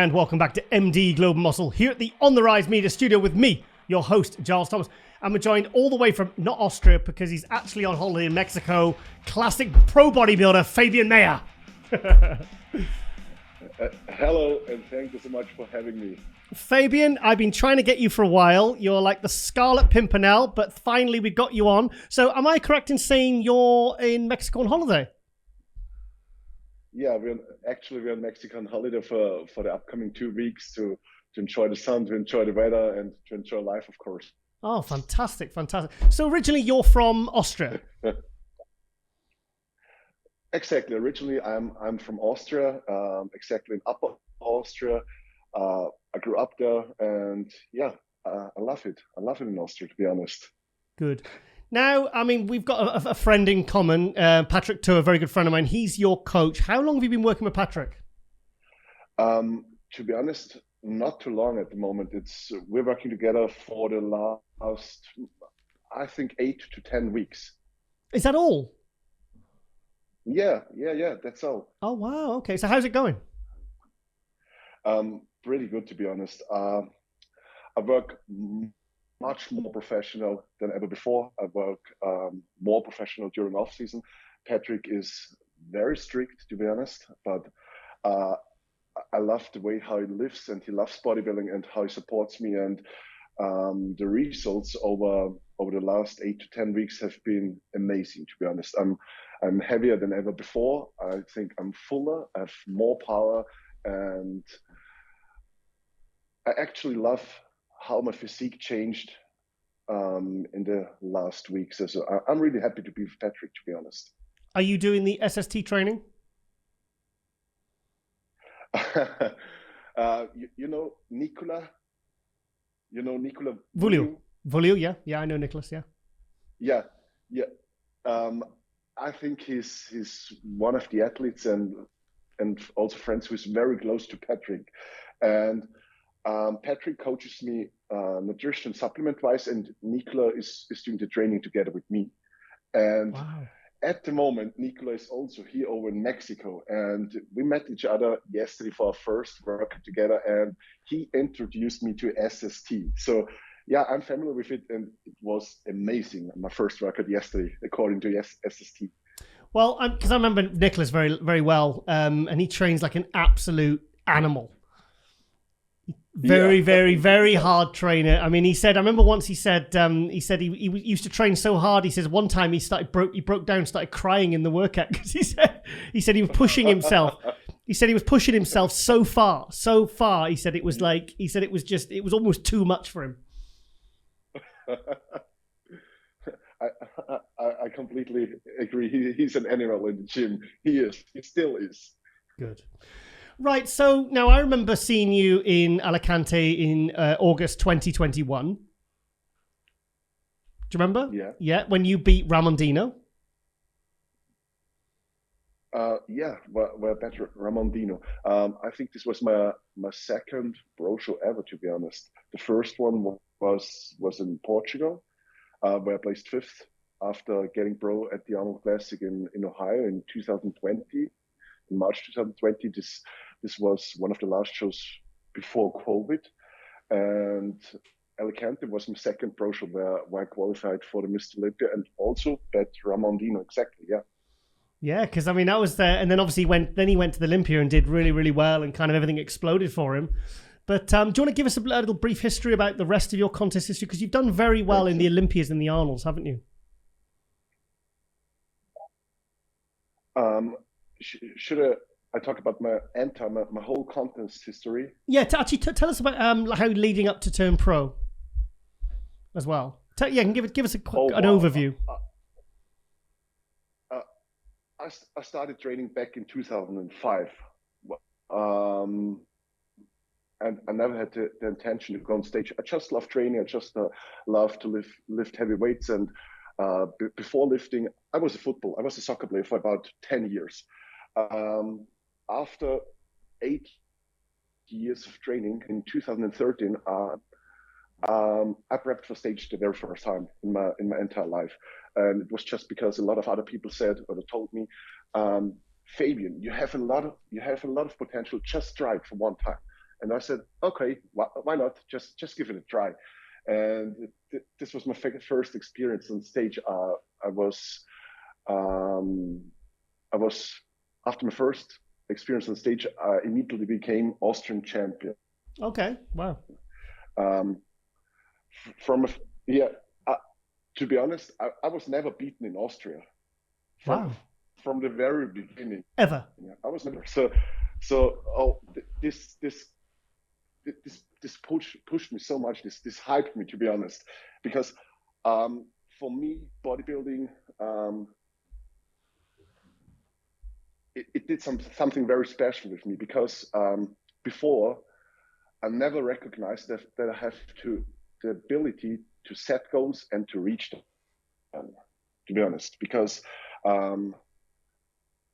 and welcome back to MD Global Muscle here at the On The Rise Media Studio with me, your host, Giles Thomas. And we're joined all the way from, not Austria, because he's actually on holiday in Mexico, classic pro bodybuilder, Fabian Mayr. Hello, and thank you so much for having me. Fabian, I've been trying to get you for a while. You're like the Scarlet Pimpernel, but finally we got you on. So am I correct in saying you're in Mexico on holiday? Yeah, we're in Mexico on holiday for the upcoming 2 weeks to enjoy the sun, to enjoy the weather, and to enjoy life, of course. Oh, fantastic, fantastic. So originally you're from Austria? Exactly. Originally, I'm from Austria, exactly in Upper Austria. I grew up there, and yeah, I love it. I love it in Austria, to be honest. Good. Now, I mean, we've got a friend in common, Patrick Too, a very good friend of mine. He's your coach. How long have you been working with Patrick? To be honest, not too long at the moment. We're working together for the last, I think, 8 to 10 weeks. Is that all? Yeah, that's all. Oh, wow. Okay. So how's it going? Pretty good, to be honest. I work much more professional than ever before. I work more professional during off season. Patrick is very strict, to be honest, but I love the way how he lives, and he loves bodybuilding and how he supports me. And the results over the last 8 to 10 weeks have been amazing, to be honest. I'm heavier than ever before. I think I'm fuller, I have more power, and I actually love how my physique changed in the last weeks. So I'm really happy to be with Patrick, to be honest. Are you doing the SST training? you know Nicola? You know Nicola Vulio, yeah, I know Nicholas, yeah. Yeah. I think he's one of the athletes and also friends who's very close to Patrick. And Patrick coaches me nutrition supplement wise, and Nicola is doing the training together with me. And wow. At the moment, Nicola is also here over in Mexico, and we met each other yesterday for our first workout together, and he introduced me to SST. So yeah, I'm familiar with it, and it was amazing. My first workout yesterday, according to SST. Well, because I remember Nicholas very, very well, and he trains like an absolute animal. Very hard trainer. I mean, I remember once he said he used to train so hard. He says one time he broke down, started crying in the workout because he said he was pushing himself. He said he was pushing himself so far. He said it was it was almost too much for him. I completely agree. He's an animal in the gym. He still is. Good. Right, so now I remember seeing you in Alicante in August 2021. Do you remember? Yeah. Yeah, when you beat Ramondino. Yeah, well, better Ramondino. I think this was my second pro show ever, to be honest. The first one was in Portugal, where I placed 5th after getting pro at the Arnold Classic in Ohio in 2020. In March 2020, this was one of the last shows before COVID, and Alicante was my second pro show where I qualified for the Mr. Olympia and also bet Ramondino. Exactly, yeah. Yeah, because I mean that was there, and then obviously he went to the Olympia and did really, really well, and kind of everything exploded for him. But do you want to give us a little brief history about the rest of your contest history? Because you've done very well in the Olympias and the Arnolds, haven't you? Should I talk about my whole contest history? Yeah, tell us about how leading up to turn pro as well. Give us an overview. I started training back in 2005. And I never had the intention to go on stage. I just love training. I just love to lift heavy weights. And before lifting, I was a soccer player for about 10 years. After 8 years of training in 2013, I prepped for stage the very first time in my entire life, and it was just because a lot of other people said or they told me, Fabian, you have a lot of potential. Just try it for one time. And I said, okay, why not? Just give it a try. And this was my first experience on stage. I was after my first experience on stage, I immediately became Austrian champion. Okay, wow. To be honest, I was never beaten in Austria. From the very beginning. Ever? Yeah, I was never. This pushed me so much. This hyped me, to be honest, because for me, bodybuilding, it did something very special with me, because before I never recognized that I have the ability to set goals and to reach them, to be honest, because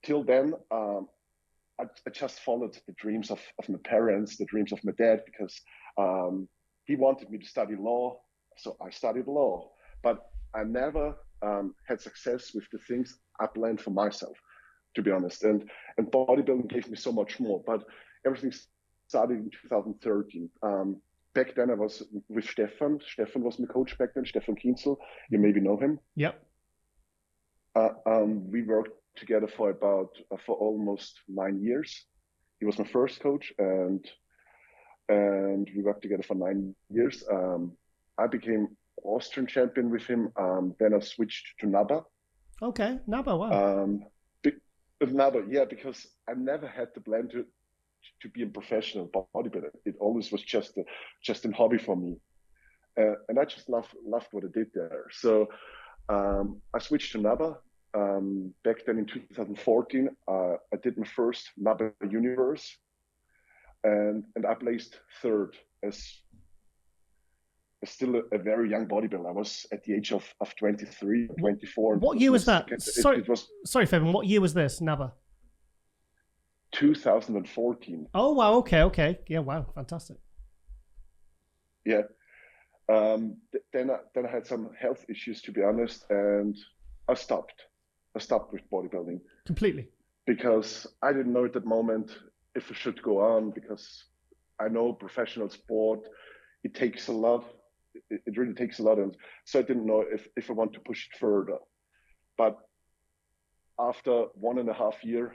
till then I just followed the dreams of my parents, the dreams of my dad, because he wanted me to study law, so I studied law, but I never had success with the things I planned for myself, to be honest, and bodybuilding gave me so much more. But everything started in 2013. Back then I was with Stefan. Stefan was my coach back then, Stefan Kienzel. You maybe know him. Yep. We worked together for almost 9 years. He was my first coach, and we worked together for 9 years. I became Austrian champion with him. Then I switched to NABBA. Okay, NABBA, wow. NABBA, yeah, because I never had the plan to be a professional bodybuilder. It always was just a hobby for me, and I just loved what I did there. So I switched to NABBA. Back then in 2014, I did my first NABBA Universe, and I placed third as still a very young bodybuilder. I was at the age of 23, 24. What year was that? Sorry, Fabian, what year was this, NABBA? 2014. Oh, wow, okay. Yeah, wow, fantastic. Yeah. Then I had some health issues, to be honest, and I stopped with bodybuilding. Completely. Because I didn't know at that moment if I should go on, because I know professional sport, it takes a lot. It really takes a lot. And so I didn't know if I want to push it further. But after 1.5 years,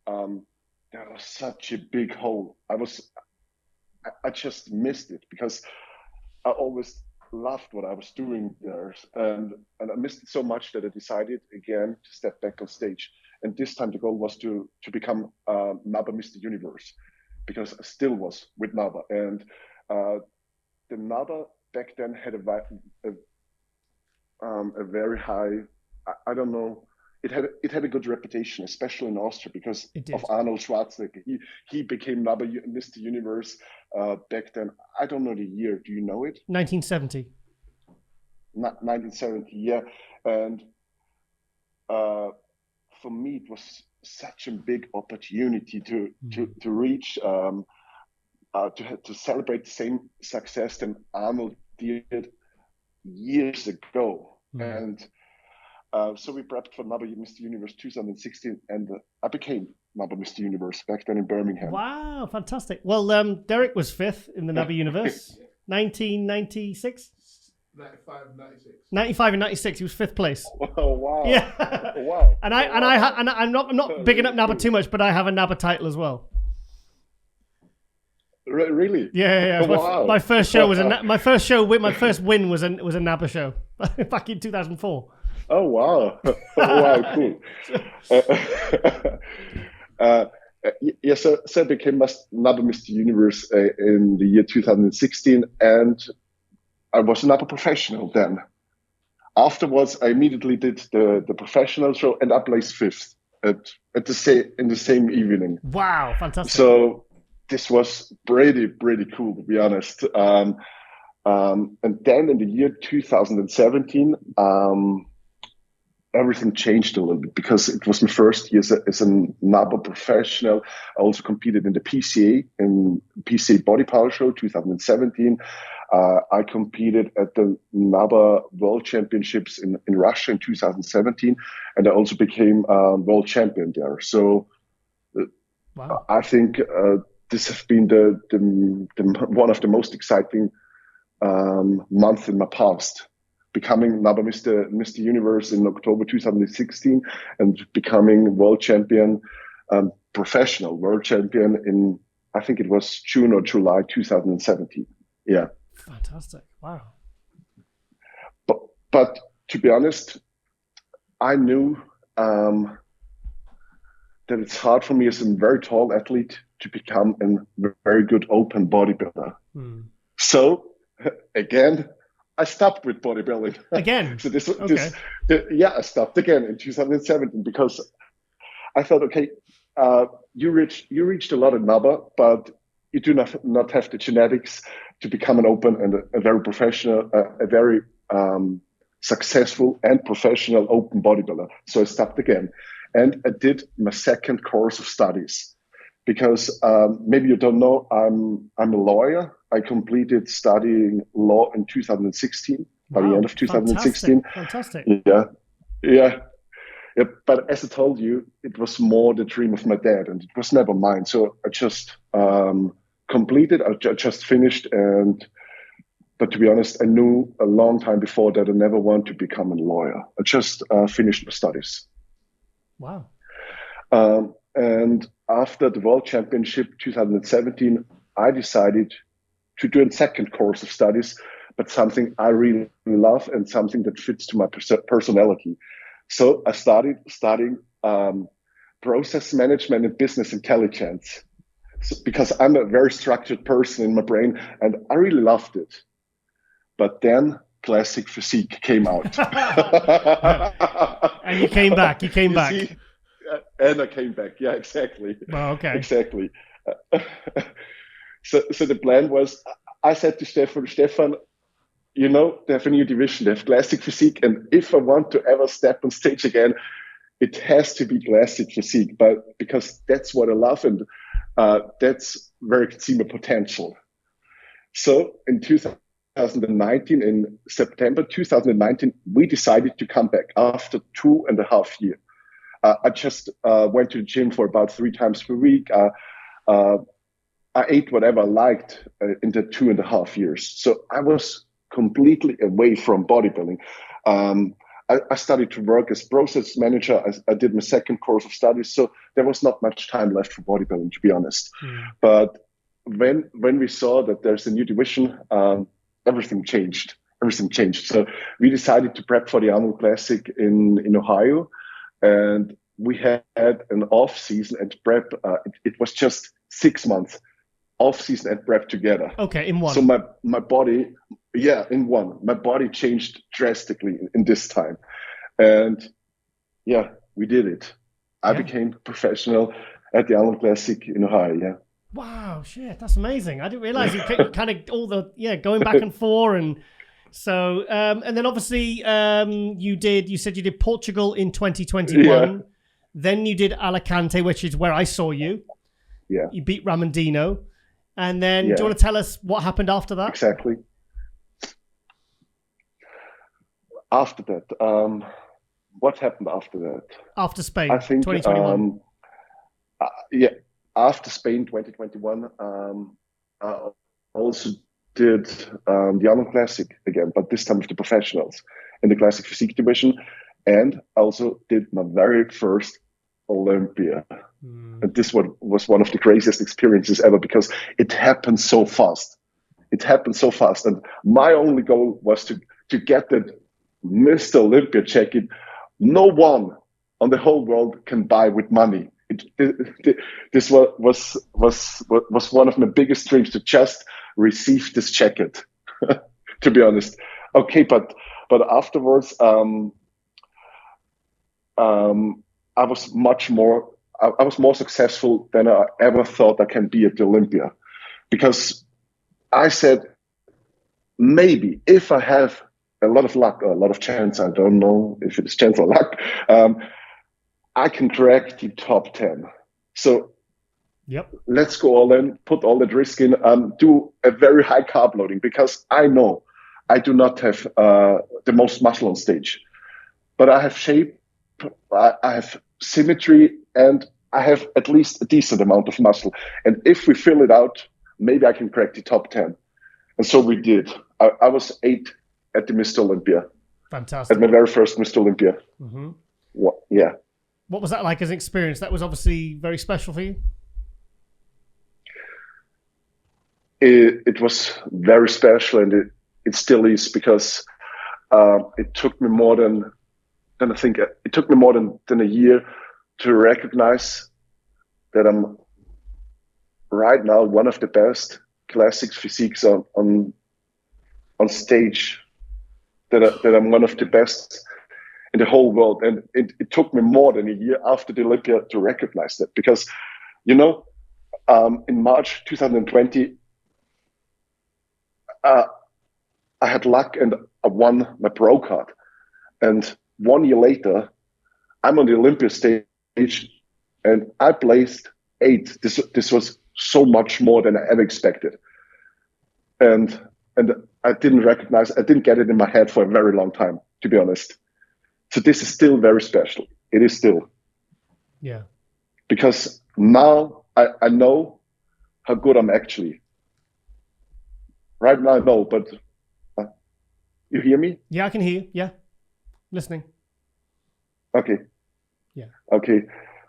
there was such a big hole. I just missed it, because I always loved what I was doing there, and I missed it so much that I decided again to step back on stage. And this time the goal was to become NABBA Mr. Universe, because I still was with NABBA, and the NABBA back then had a very high, I don't know. It had a good reputation, especially in Austria, because of Arnold Schwarzenegger. He became NABBA Mr. Universe back then. I don't know the year. Do you know it? 1970. 1970, yeah. And for me, it was such a big opportunity to reach, to celebrate the same success that Arnold did years ago. And so we prepped for NABBA Mr. Universe 2016, and I became NABBA Mr. Universe back then in Birmingham. Wow, fantastic. Well, Derek was 5th in the NABBA Universe, 1996? 95 and 96, he was 5th place. Oh, wow. Yeah. Oh, wow. And I'm not bigging up NABBA too much, but I have a NABBA title as well. Really? Yeah. Wow. My first show was my first win was a NABBA show back in 2004. Oh wow! Oh, wow, cool. So I became NABBA Mr. Universe in the year 2016, and I was a NABBA professional then. Afterwards, I immediately did the professional show, and I placed 5th in the same evening. Wow, fantastic! So this was pretty cool, to be honest. And then in the year 2017. Everything changed a little bit, because it was my first year as a NABBA professional. I also competed in the PCA Body Power Show 2017. I competed at the NABBA World Championships in Russia in 2017, and I also became world champion there. So wow. I think this has been the one of the most exciting months in my past. Becoming NABA Mr. Universe in October 2016 and becoming world champion, professional world champion in, I think it was June or July 2017. Yeah. Fantastic. Wow. But to be honest, I knew that it's hard for me as a very tall athlete to become a very good open bodybuilder. So again, I stopped with bodybuilding. Again? So I stopped again in 2017 because I thought, okay, you reached a lot of NABA, but you do not have the genetics to become an open and a very professional, a very successful and professional open bodybuilder. So I stopped again. And I did my second course of studies because maybe you don't know, I'm a lawyer. I completed studying law in 2016, by the end of 2016. Fantastic. Yeah. But as I told you, it was more the dream of my dad and it was never mine. So I just completed, I just finished. But to be honest, I knew a long time before that I never want to become a lawyer. I just finished my studies. Wow. And after the World Championship 2017, I decided to do a second course of studies, but something I really love and something that fits to my personality. So I started studying process management and business intelligence because I'm a very structured person in my brain and I really loved it. But then classic physique came out. And you came back. And I came back. Yeah, exactly. Oh, okay. Exactly. So the plan was, I said to Stefan, you know, they have a new division, they have classic physique. And if I want to ever step on stage again, it has to be classic physique, but because that's what I love and that's where I can see my potential. So in 2019, in September 2019, we decided to come back after 2.5 years. I just went to the gym for about 3 times per week. I ate whatever I liked in the 2.5 years. So I was completely away from bodybuilding. I started to work as process manager. I did my second course of studies. So there was not much time left for bodybuilding, to be honest. But when we saw that there's a new division, everything changed. So we decided to prep for the Arnold Classic in Ohio. And we had an off season and prep. It was just 6 months off season and prep together. Okay, in one. So my body, in one. My body changed drastically in this time. And we did it. I became professional at the Arnold Classic in Ohio, yeah. Wow, shit, that's amazing. I didn't realize you kind of all the, going back and forth. And so, and then obviously you said you did Portugal in 2021. Yeah. Then you did Alicante, which is where I saw you. Yeah. You beat Ramondino. And then do you want to tell us what happened after that? Exactly. After that, what happened after that? After Spain, I think, 2021. After Spain 2021, I also did the Arnold Classic again, but this time with the professionals in the Classic Physique division. And I also did my very first Olympia. And this was one of the craziest experiences ever because it happened so fast. And my only goal was to get that Mr. Olympia jacket no one on the whole world can buy with money. This was one of my biggest dreams, to just receive this jacket, to be honest. Okay, but afterwards, I was more successful than I ever thought I can be at the Olympia, because I said, maybe if I have a lot of luck or a lot of chance, I don't know if it's chance or luck, I can crack the top 10. So let's go all in, put all that risk in, do a very high carb loading, because I know I do not have the most muscle on stage, but I have shape, I have symmetry, and I have at least a decent amount of muscle. And if we fill it out, maybe I can crack the top 10. And so we did. I was 8 at the Mr. Olympia. Fantastic. At my very first Mr. Olympia. Mm-hmm. Yeah. What was that like as an experience? That was obviously very special for you. It was very special, and it still is, because it took me more than I think it took me more than a year to recognize that I'm right now one of the best classics physiques on stage. That I'm one of the best in the whole world, and it took me more than a year after the Olympia to recognize that, because, you know, in March 2020, I had luck and I won my pro card, and 1 year later, I'm on the Olympia stage and I placed 8. This was so much more than I ever expected, and I didn't get it in my head for a very long time, to be honest. So this is still very special. It is still. Yeah. Because now I know how good I'm actually. Right now I know, but you hear me? Yeah, I can hear you. Yeah. Listening. Okay. Yeah. Okay.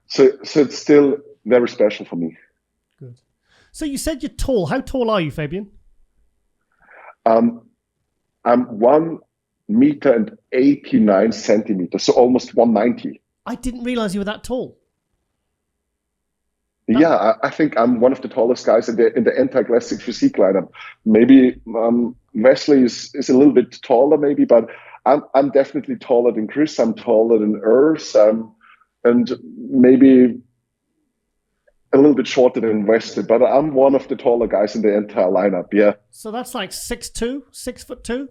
So it's still very special for me. Good. So you said you're tall. How tall are you, Fabian? I'm 1.89 meters, so almost 190. I didn't realize you were that tall. Yeah, I think I'm one of the tallest guys in the anti-classic physique lineup. Maybe Wesley is a little bit taller, maybe, but I'm definitely taller than Chris. I'm taller than Urs, and maybe a little bit shorter than Wesley. But I'm one of the taller guys in the entire lineup. Yeah. So that's like 6'2", 6'2".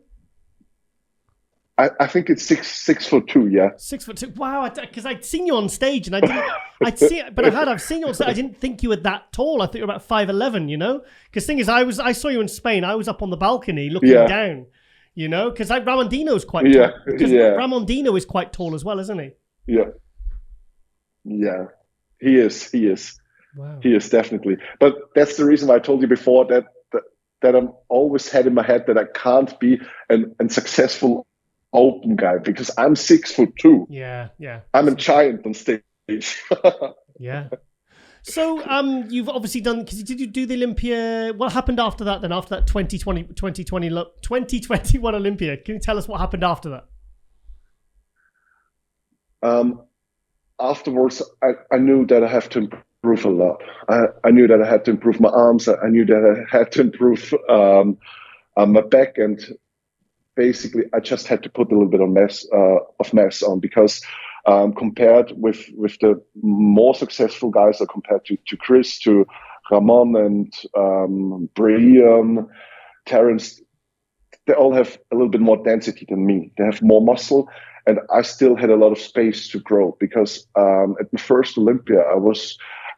I think it's 6'2", yeah. 6'2". Wow, because I'd seen you on stage and I didn't. I've seen you on stage. I didn't think you were that tall. I thought you were about 5'11", you know. Because thing is, I saw you in Spain. I was up on the balcony looking down, you know. Because Ramondino's quite tall. Because Ramondino is quite tall as well, isn't he? Yeah. Yeah, he is. Wow. He is definitely. But that's the reason why I told you before that I'm always had in my head that I can't be a successful open guy, because I'm 6'2". Yeah. I'm a giant on stage. Yeah. So you've obviously done, because did you do the Olympia? What happened after that then? After that 2021 Olympia, can you tell us what happened after that? Afterwards, I knew that I have to improve a lot. I knew that I had to improve my arms. I knew that I had to improve my back, and basically I just had to put a little bit of mass on, because compared with the more successful guys, or compared to Chris, to Ramon and Brian, Terence, they all have a little bit more density than me. They have more muscle, and I still had a lot of space to grow, because at my first Olympia,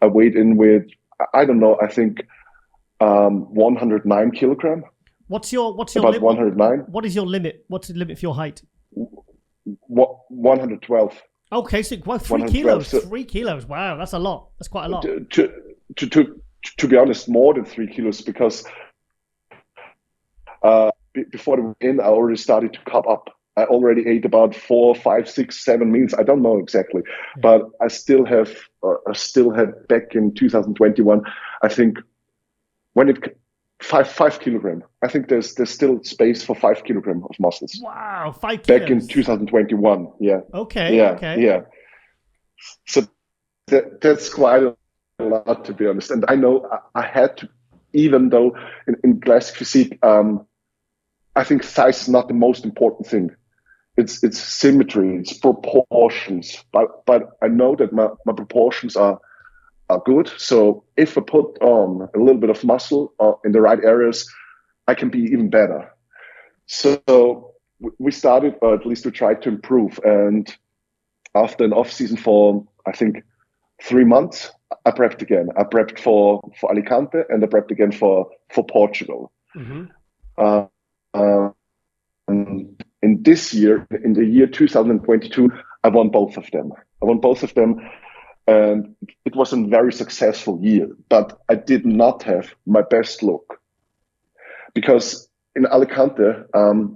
I weighed in with, I don't know, I think 109 kilogram. What's your about limit? 109? What is your limit? What's the limit for your height? 112. Okay, so 3 kilos. So 3 kilos. Wow, that's a lot. That's quite a lot. To be honest, more than 3 kilos, because before the win, I already started to cut up. I already ate about 4, 5, 6, 7 meals. I don't know exactly, but I still had back in 2021. I think when it 5 kilogram. I think there's still space for 5 kilogram of muscles. Wow, 5 kilos. Back in 2021. Yeah. Okay. Yeah. So that's quite a lot, to be honest. And I know I had to, even though in classic physique, I think size is not the most important thing. It's symmetry, it's proportions. But I know that my proportions are good. So if I put on a little bit of muscle in the right areas, I can be even better. So we started, or at least we tried to improve. And after an off season for, I think, 3 months, I prepped again. I prepped for Alicante, and I prepped again for Portugal. Mm-hmm. In this year, in the year 2022, I won both of them. and it was a very successful year. But I did not have my best look because in Alicante,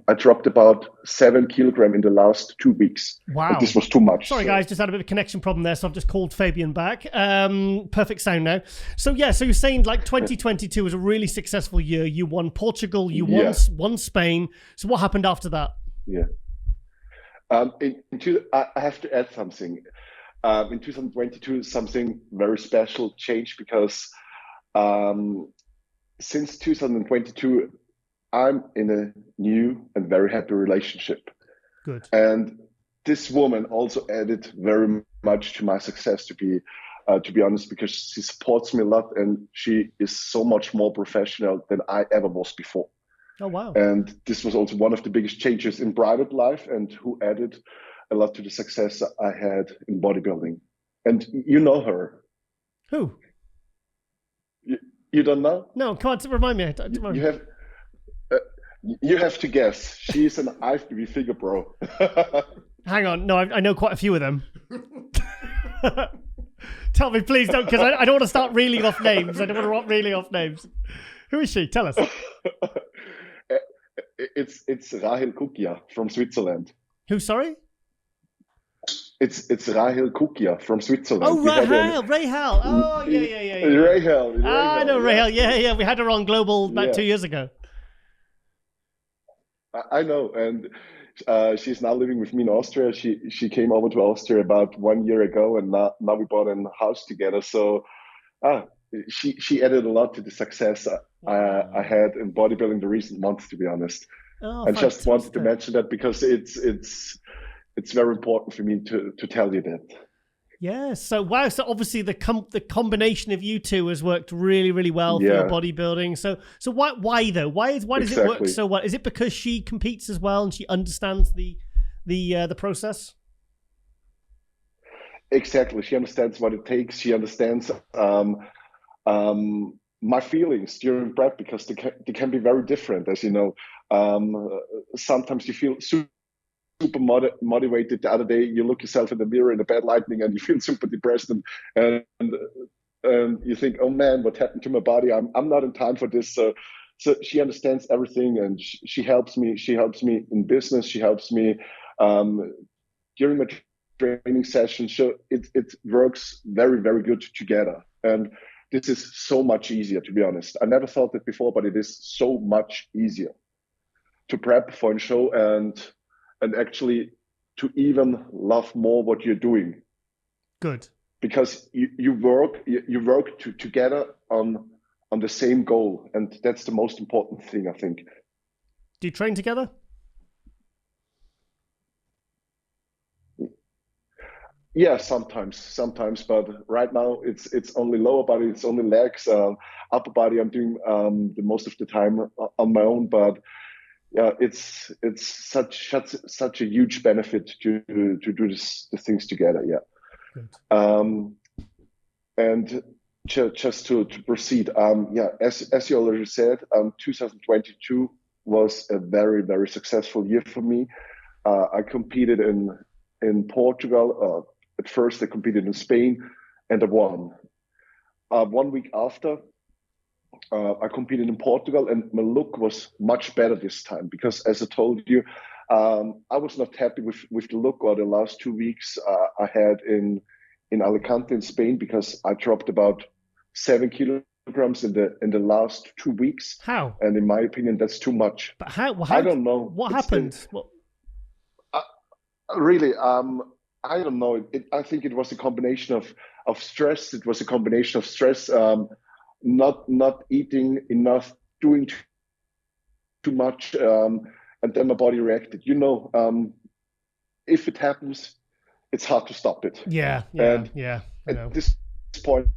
I dropped about 7 kilograms in the last 2 weeks. Wow. And this was too much. Sorry, guys, just had a bit of a connection problem there, so I've just called Fabian back. Perfect sound now. So, yeah, so you're saying like 2022 was a really successful year. You won Portugal, you won Spain. So what happened after that? Yeah. I have to add something. In 2022, something very special changed because since 2022, I'm in a new and very happy relationship. Good. And this woman also added very much to my success, to be honest, because she supports me a lot and she is so much more professional than I ever was before. Oh, wow. And this was also one of the biggest changes in private life and who added a lot to the success I had in bodybuilding. And you know her. Who? You don't know? No, come on, remind me. You have to guess. She's an IFBB figure pro. Hang on. No, I know quite a few of them. Tell me, please don't, because I don't want to start reeling off names. I don't want to reeling off names. Who is she? Tell us. It's Rahel Kukia from Switzerland. Who, sorry? It's Rahel Kukia from Switzerland. Oh, Rahel. Oh, yeah. Rahel. I know Rahel. Yeah. We had her on Global about 2 years ago. I know, and she's now living with me in Austria. She came over to Austria about 1 year ago, and now we bought a house together. So she added a lot to the success I had in bodybuilding the recent months, to be honest. Oh, I just wanted to mention that because it's very important for me to tell you that. Yeah. So wow. So obviously the combination of you two has worked really, really well for your bodybuilding. So why though? Why does it work so well? Is it because she competes as well and she understands the process? Exactly. She understands what it takes. She understands my feelings during prep because they can be very different, as you know. Sometimes you feel super motivated. The other day you look yourself in the mirror in the bad lighting and you feel super depressed and you think, oh man, what happened to my body? I'm not in time for this. So she understands everything and she helps me. She helps me in business. She helps me during my training session. So it works very, very good together. And this is so much easier, to be honest. I never thought that before, but it is so much easier to prep for a show and actually to even love more what you're doing. Good. Because you work together on the same goal, and that's the most important thing, I think. Do you train together? Yeah, sometimes, but right now it's only lower body, it's only legs. Upper body I'm doing the most of the time on my own, but yeah, it's such a huge benefit to do the things together. Yeah. Good. And just to proceed, as you already said, 2022 was a very, very successful year for me. I competed in Portugal. At first, I competed in Spain, and I won. 1 week after, I competed in Portugal, and my look was much better this time because, as I told you, I was not happy with the look or the last 2 weeks I had in Alicante in Spain because I dropped about 7 kilograms in the last 2 weeks. How? And in my opinion, that's too much. But how I don't know. What happened? Really, I don't know. I think it was a combination of stress. It was a combination of stress, not eating enough, doing too much, and then my body reacted. You know, if it happens, it's hard to stop it. Yeah. At this point,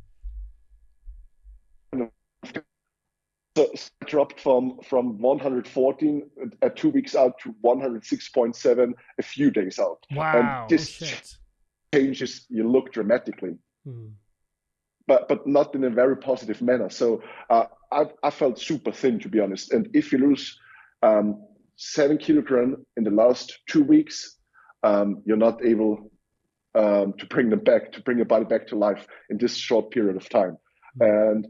so I dropped from 114 at 2 weeks out to 106.7 a few days out. Wow. And this changes your look dramatically. But not in a very positive manner. So I felt super thin, to be honest. And if you lose 7 kilograms in the last 2 weeks, you're not able to bring your body back to life in this short period of time. And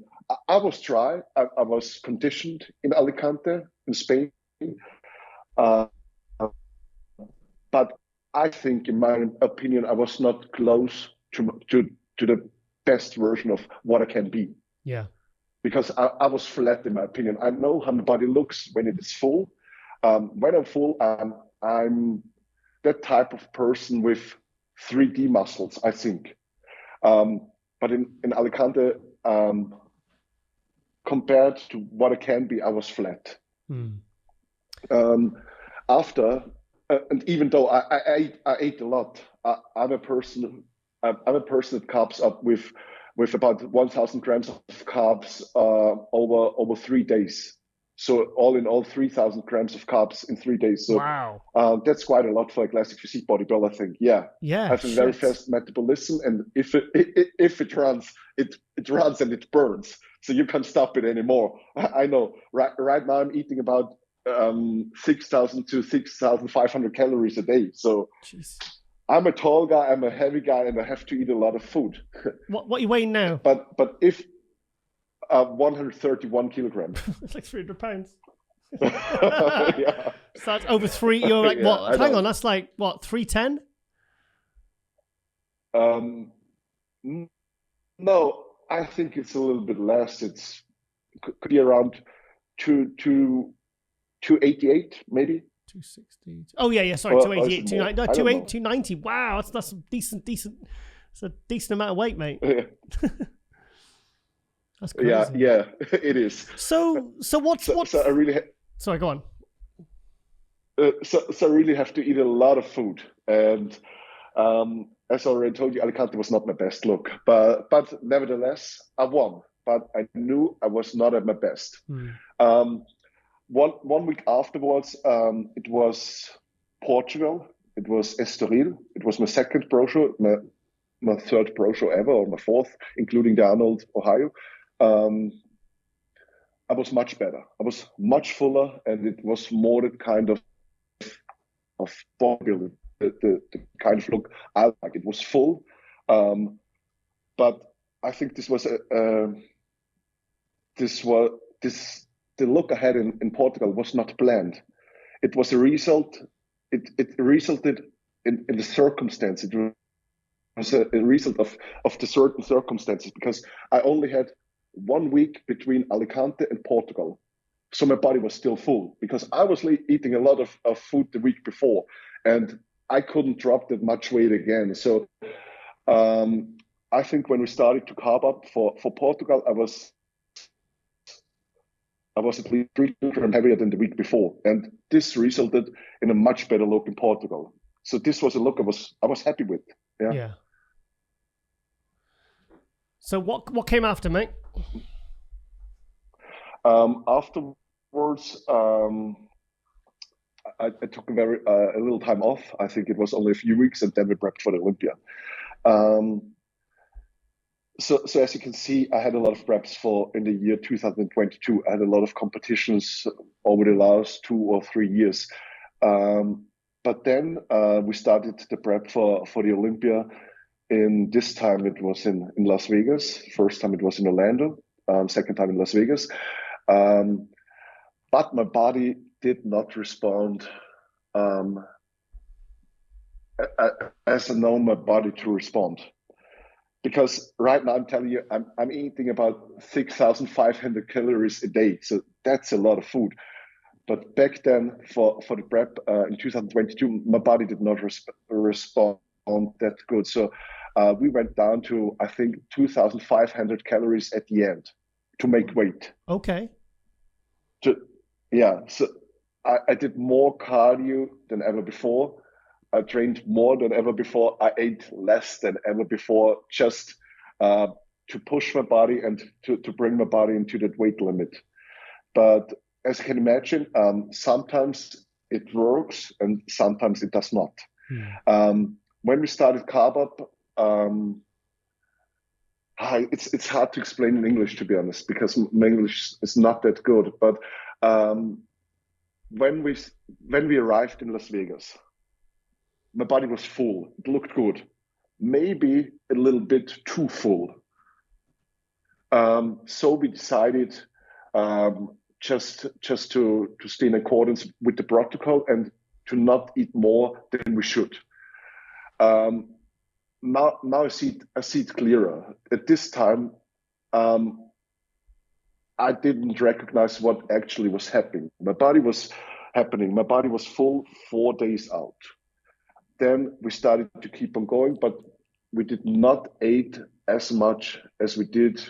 I was dry. I was conditioned in Alicante, in Spain. But I think, in my opinion, I was not close to the best version of what I can be. Yeah. Because I was flat, in my opinion. I know how my body looks when it is full. When I'm full, I'm that type of person with 3D muscles, I think. But in Alicante, compared to what I can be, I was flat. After, and even though I ate a lot, I'm a person that carbs up with about 1,000 grams of carbs over 3 days. So all in all, 3,000 grams of carbs in 3 days. So wow, that's quite a lot for a classic physique bodybuilder, I think. Yeah, I have a very fast metabolism, and if it runs, it runs and it burns. So you can't stop it anymore. I know. Right now I'm eating about 6,000 to 6,500 calories a day. So. Jeez. I'm a tall guy, I'm a heavy guy, and I have to eat a lot of food. What are you weighing now? But if 131 kilograms. It's like 300 pounds. Yeah. So that's over 3. You're like, what? Hang on, that's like, what, 310? No, I think it's a little bit less. Could be around 288, maybe. 260. Oh yeah. Sorry, 288, 290. Wow, that's a decent. It's a decent amount of weight, mate. Yeah. That's crazy. Yeah, it is. So what's? So I really. Sorry, go on. So I really have to eat a lot of food, and as I already told you, Alicante was not my best look, but nevertheless, I won. But I knew I was not at my best. One week afterwards, it was Portugal. It was Estoril. It was my second pro show, my third pro show ever, or my fourth, including the Arnold, Ohio. I was much better. I was much fuller, and it was more the kind of bodybuilding, the kind of look I like. It was full, but I think the look I had in Portugal was not planned. It was a result. It resulted in the circumstance. It was a result of the certain circumstances, because I only had 1 week between Alicante and Portugal. So my body was still full, because I was eating a lot of food the week before, and I couldn't drop that much weight again. So I think when we started to carb up for Portugal, I was at least 3 kilograms heavier than the week before, and this resulted in a much better look in Portugal. So this was a look I was happy with. Yeah. So what came after, mate? Afterwards, I took a little time off. I think it was only a few weeks, and then we prepped for the Olympia. So as you can see, I had a lot of preps in the year 2022. I had a lot of competitions over the last 2 or 3 years. But then we started the prep for the Olympia. In this time, it was in Las Vegas. First time it was in Orlando. Second time in Las Vegas. But my body did not respond as I know my body to respond. Because right now I'm telling you, I'm eating about 6,500 calories a day. So that's a lot of food. But back then, for the prep in 2022, my body did not respond that good. So we went down to, I think, 2,500 calories at the end to make weight. Okay. So I did more cardio than ever before. I trained more than ever before. I ate less than ever before, just to push my body and to bring my body into that weight limit. But as you can imagine, sometimes it works and sometimes it does not. When we started carb up, it's hard to explain in English, to be honest, because my English is not that good. But when we arrived in Las Vegas, my body was full. It looked good. maybe a little bit too full. So we decided just to stay in accordance with the protocol and to not eat more than we should. Now I see it clearer. At this time, I didn't recognize what actually was happening. My body was full 4 days out. Then we started to keep on going, but we did not eat as much as we did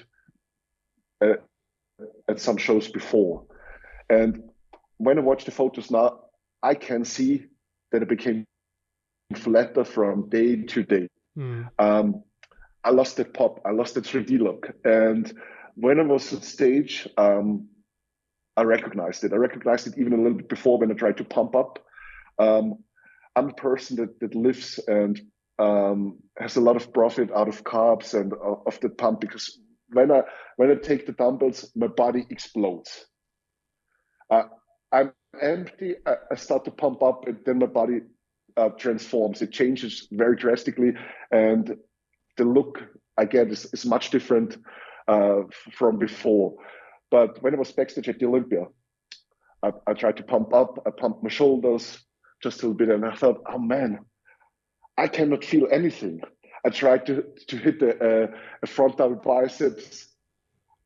at some shows before. And when I watch the photos now, I can see that it became flatter from day to day. I lost that pop, I lost the 3D look. And when I was on stage, I recognized it. I recognized it even a little bit before when I tried to pump up. I'm a person that lives and has a lot of profit out of carbs and of the pump, because when I take the dumbbells, my body explodes. I'm empty, I start to pump up, and then my body transforms. It changes very drastically, and the look I get is much different from before. But when I was backstage at the Olympia, I tried to pump up, I pumped my shoulders just a little bit, and I thought, oh man, I cannot feel anything. I tried to hit a front double biceps,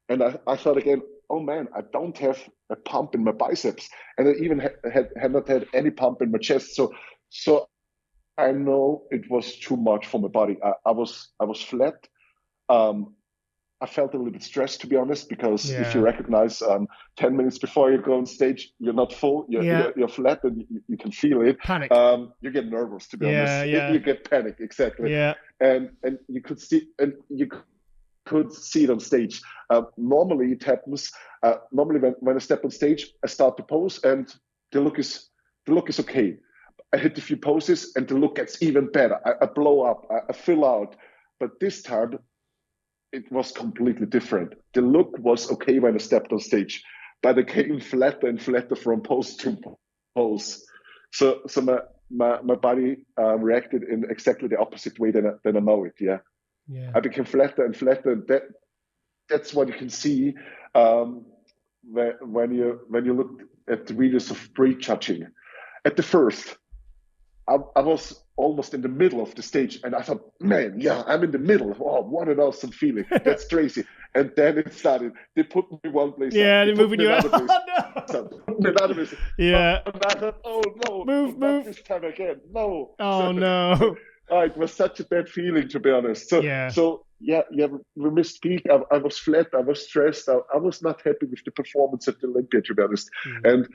and I thought again, oh man, I don't have a pump in my biceps, and I even had not had any pump in my chest. So I know it was too much for my body. I was flat. I felt a little bit stressed, to be honest, because if you recognize 10 minutes before you go on stage, you're not full, you're flat, and you can feel it. Panic. You get nervous, to be honest. You get panic, exactly. Yeah. And you could see, it on stage. Normally it happens. Normally when I step on stage, I start to pose, and the look is okay. I hit a few poses, and the look gets even better. I blow up, I fill out. But this time, it was completely different. The look was okay when I stepped on stage, but it came flatter and flatter from pose to pose. So my body reacted in exactly the opposite way than I know it. Yeah. I became flatter and flatter. And that's what you can see when you look at the videos of prejudging. At the first, I was almost in the middle of the stage, and I thought, man, I'm in the middle. Oh, what an awesome feeling. That's crazy. And then it started. They put me one place. Yeah, they're moving you out. Oh, no. Another place. Yeah. And I thought, oh, no. Move. This time again. No. Oh, no. It was such a bad feeling, to be honest. So we missed peak. I was flat. I was stressed. I was not happy with the performance at the Olympia, to be honest. And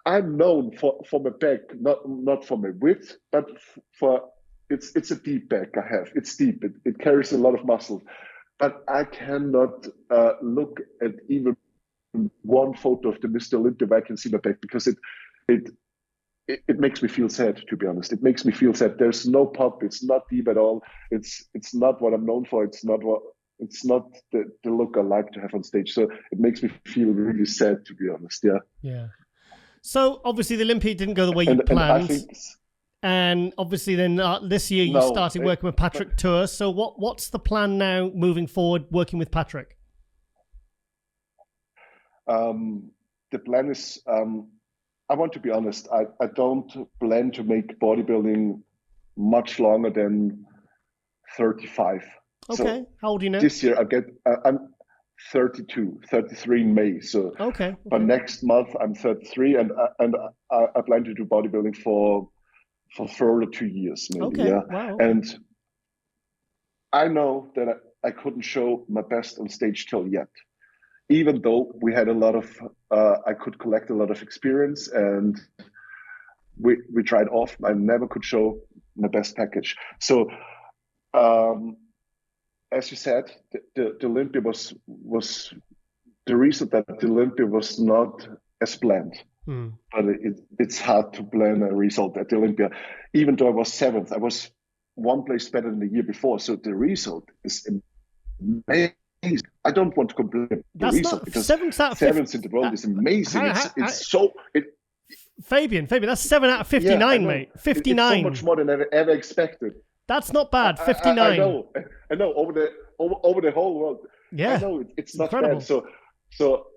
I'm known for my back, not for my width, but for it's a deep back I have. It's deep. It carries a lot of muscle, but I cannot look at even one photo of the Mr. Olympia where I can see my back, because it makes me feel sad, to be honest. It makes me feel sad. There's no pop. It's not deep at all. It's not what I'm known for. It's not the look I like to have on stage. So it makes me feel really sad, to be honest. Yeah. So obviously the Olympia didn't go the way you planned, and obviously then this year you started working with Patrick Tour. So what's the plan now moving forward, working with Patrick? The plan is, I want to be honest, I don't plan to make bodybuilding much longer than 35. Okay, so how old are you now? This year I'm 33 in May. So okay. But next month I'm 33, and I plan to do bodybuilding for further 2 years, maybe. Okay. Yeah. Wow, okay. And I know that I couldn't show my best on stage till yet, even though we had a lot of I could collect a lot of experience, and we tried off. I never could show my best package. So as you said, the Olympia was the reason that the Olympia was not as planned. But it's hard to plan a result at the Olympia. Even though I was 7th, I was one place better than the year before. So the result is amazing. I don't want to complain about the result, because 7th in the world is amazing. Fabian, that's 7 out of 59, mate. 59. It's so much more than I ever expected. That's not bad. 59. I know. Over the whole world. Yeah, I know it's not incredible. bad. So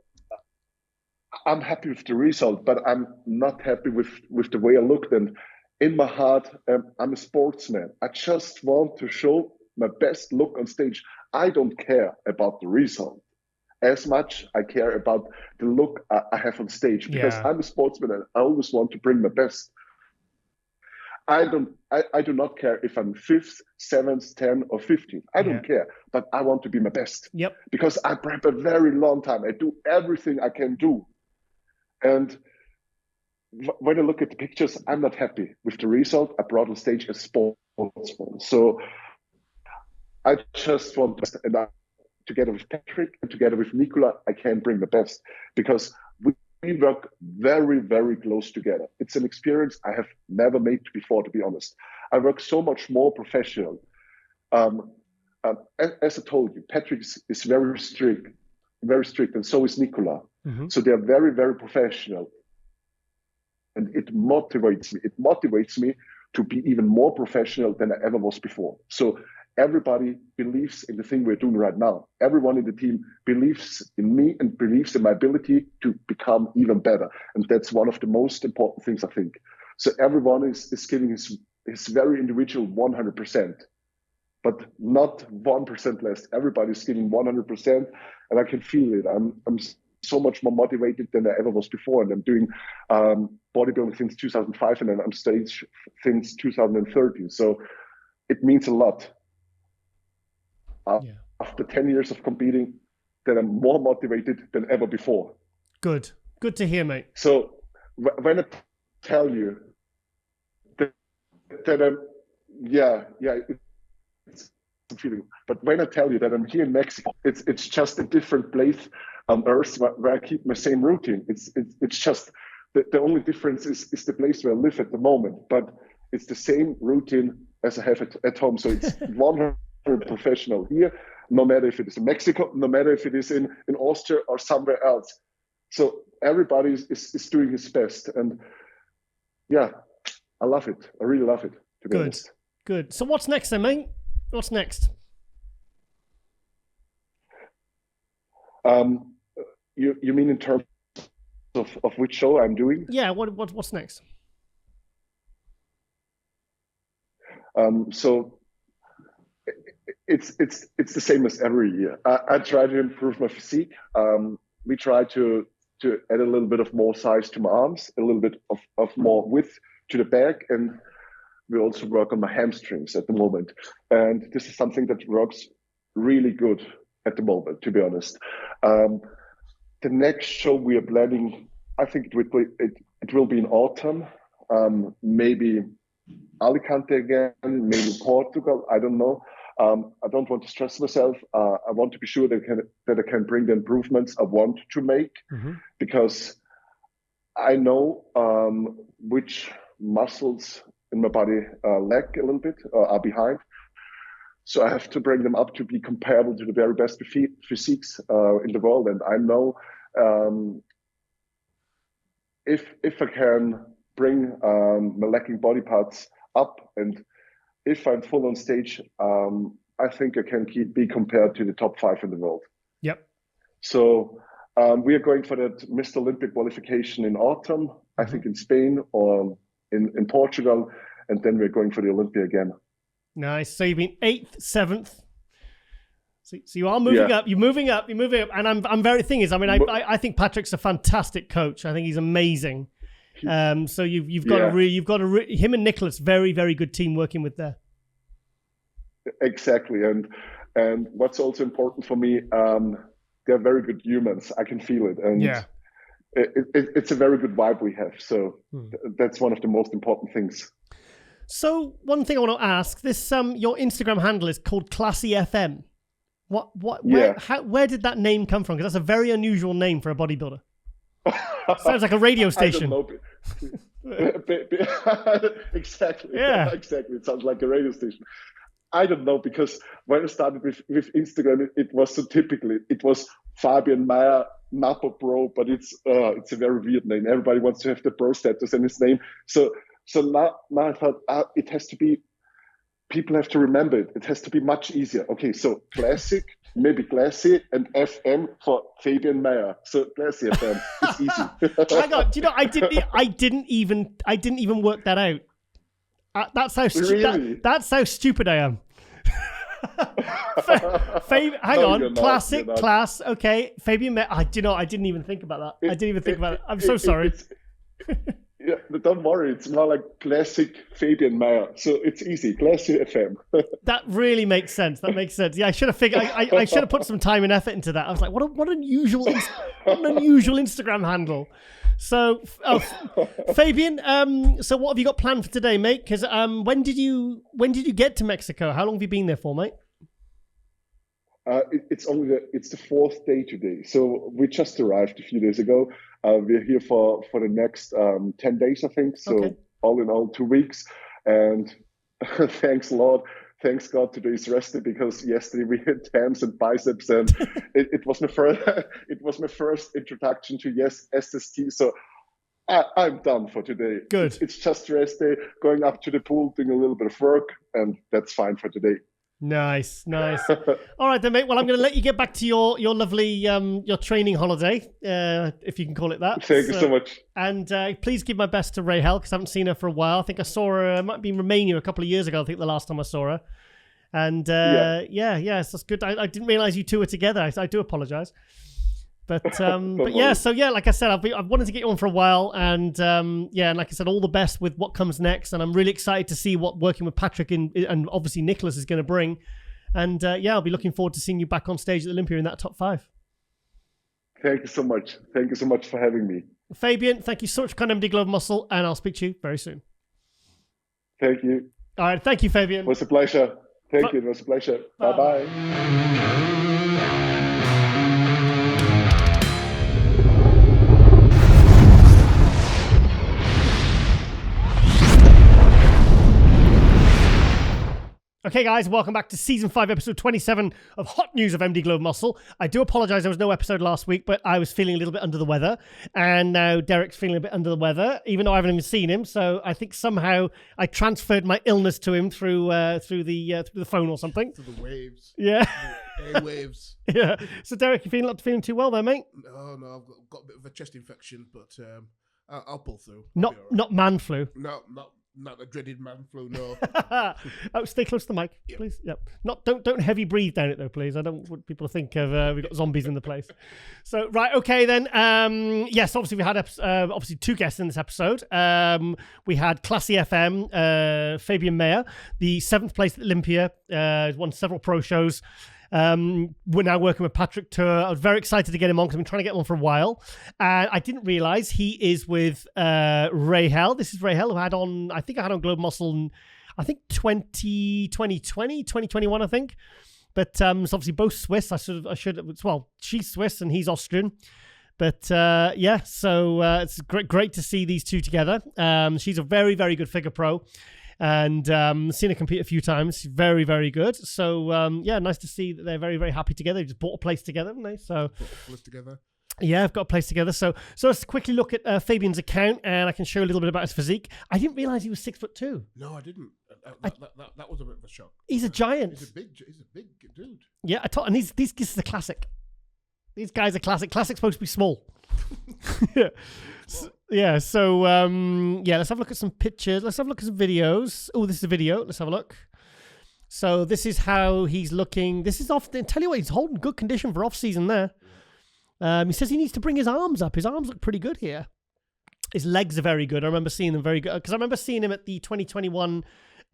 I'm happy with the result, but I'm not happy with the way I looked. And in my heart, I'm a sportsman. I just want to show my best look on stage. I don't care about the result as much. I care about the look I have on stage, because I'm a sportsman and I always want to bring my best. I do not care if I'm 5th, 7th, 10th, or 15th. I don't care, but I want to be my best. Yep. Because I prep a very long time. I do everything I can do. And when I look at the pictures, I'm not happy with the result I brought on stage as sportsman. So I just want to, and together with Patrick and together with Nicola, I can bring the best, because we work very, very close together. It's an experience I have never made before, to be honest. I work so much more professional. As I told you, Patrick is very strict, and so is Nicola. Mm-hmm. So they're very, very professional. And it motivates me. It motivates me to be even more professional than I ever was before. So everybody believes in the thing we're doing right now. Everyone in the team believes in me and believes in my ability to become even better. And that's one of the most important things, I think. So everyone is giving his very individual 100%, but not 1% less. Everybody's giving 100%, and I can feel it. I'm so much more motivated than I ever was before. And I'm doing bodybuilding since 2005, and then I'm stage since 2013. So it means a lot. After 10 years of competing, that I'm more motivated than ever before. Good to hear, mate. So when I tell you that I'm, it's a feeling. But when I tell you that I'm here in Mexico, it's just a different place on earth where I keep my same routine. It's just the only difference is the place where I live at the moment. But it's the same routine as I have at home. So it's 100% professional here, no matter if it is in Mexico, no matter if it is in Austria or somewhere else. So everybody is doing his best. And yeah, I love it. I really love it, to be honest. Good. So what's next then, mate? What's next? You mean in terms of which show I'm doing? Yeah, what's next? So it's the same as every year. I try to improve my physique. We try to add a little bit of more size to my arms, a little bit of more width to the back, and we also work on my hamstrings at the moment. And this is something that works really good at the moment, to be honest. The next show we are planning, I think it will be in autumn, maybe Alicante again, maybe Portugal, I don't know. I don't want to stress myself. I want to be sure that I can bring the improvements I want to make, because I know which muscles in my body lack a little bit, are behind. So I have to bring them up to be comparable to the very best physiques in the world. And I know if I can bring my lacking body parts up, and if I'm full on stage, I think I can be compared to the top 5 in the world. Yep. So we are going for that Mr. Olympic qualification in autumn, I think in Spain or in Portugal, and then we're going for the Olympia again. Nice. So you've been 8th, 7th. So you are moving up. You're moving up. And I'm very. Thing is, I mean, I think Patrick's a fantastic coach. I think he's amazing. So you've got him and Nicholas, very, very good team working with there. Exactly, and what's also important for me, they're very good humans. I can feel it, and it's a very good vibe we have. So that's one of the most important things. So one thing I want to ask: this your Instagram handle is called Classy FM. Where did that name come from? Because that's a very unusual name for a bodybuilder. Sounds like a radio station. I don't know. Exactly. Yeah. Exactly. It sounds like a radio station. I don't know, because when I started with Instagram, it was so typical. It was Fabian Mayr, Napo Pro, but it's a very weird name. Everybody wants to have the pro status in his name. So now I thought it has to be people have to remember it. It has to be much easier. Okay, so classic, maybe classy, and FM for Fabian Mayr. So Classy FM. It's easy. Hang on, do you know I didn't even work that out. That's how that's how stupid I am. Hang on, classic, class. Okay, Fabian Mayr. I didn't even think about that. I didn't even think about it. I'm so sorry. Yeah, but don't worry. It's more like classic Fabian Mayr. So it's easy. Classy FM. That really makes sense. That makes sense. Yeah, I should have figured. I should have put some time and effort into that. I was like, what an unusual Instagram handle. So, Fabian, so what have you got planned for today, mate? Because when did you get to Mexico? How long have you been there for, mate? It's the fourth day today. So we just arrived a few days ago. We're here for the next 10 days, I think. So okay. All in all, 2 weeks. And thanks, Lord. Thanks God today's rested, because yesterday we had hams and biceps, and it was my first introduction to SST. So I'm done for today. Good. It's just rest day, going up to the pool, doing a little bit of work, and that's fine for today. Nice. All right then, mate. Well, I'm going to let you get back to your lovely your training holiday, if you can call it that. Thank you so much. And please give my best to Rahel, because I haven't seen her for a while. I think I saw her. It might be in Romania a couple of years ago. I think the last time I saw her. And yes, that's good. I didn't realize you two were together. I do apologize. But yeah, so yeah, like I said, I've wanted to get you on for a while, and and like I said, all the best with what comes next, and I'm really excited to see what working with Patrick and obviously Nicholas is going to bring, and I'll be looking forward to seeing you back on stage at Olympia in that top 5. Thank you so much. Thank you so much for having me, Fabian. Thank you so much for coming to MD Glove Muscle, and I'll speak to you very soon. Thank you. All right, thank you, Fabian. It was a pleasure. Thank you. It was a pleasure. Bye bye. Okay, guys, welcome back to Season 5, Episode 27 of Hot News of MD Glove Muscle. I do apologise, there was no episode last week, but I was feeling a little bit under the weather, and now Derek's feeling a bit under the weather, even though I haven't even seen him, so I think somehow I transferred my illness to him through the phone or something. Through the waves. Yeah. Air waves. Yeah. So, Derek, you not feeling too well there, mate? No, I've got a bit of a chest infection, but I'll pull through. Not man flu? No, not the dreaded man flu, no. Oh, stay close to the mic, please. Yep. Don't heavy breathe down it though, please. I don't want people to think of we've got zombies in the place. So right, okay then. Yes, obviously we had obviously 2 guests in this episode. We had Classy FM, Fabian Mayr, the 7th place at Olympia. Won several pro shows. We're now working with Patrick Tour. I was very excited to get him on because I've been trying to get him on for a while. And I didn't realize he is with Rahel. This is Rahel, who I had on Globe Muscle in, I think 2021, I think. But it's obviously both Swiss. She's Swiss and he's Austrian. But so it's great to see these two together. She's a very, very good figure pro. And seen her compete a few times. She's very, very good. So, nice to see that they're very, very happy together. They just bought a place together, haven't they? So, bought a place together. Yeah, I've got a place together. So let's quickly look at Fabian's account, and I can show you a little bit about his physique. I didn't realize he was 6'2". No, I didn't. That was a bit of a shock. He's a giant. He's a big dude. Yeah, and this is a classic. These guys are classic. Classic's supposed to be small. Yeah. Let's have a look at some pictures. Let's have a look at some videos. Oh, this is a video. Let's have a look. So this is how he's looking. This is off. Tell you what, he's holding good condition for off-season there. He says he needs to bring his arms up. His arms look pretty good here. His legs are very good. I remember seeing them very good. Because I remember seeing him at the 2021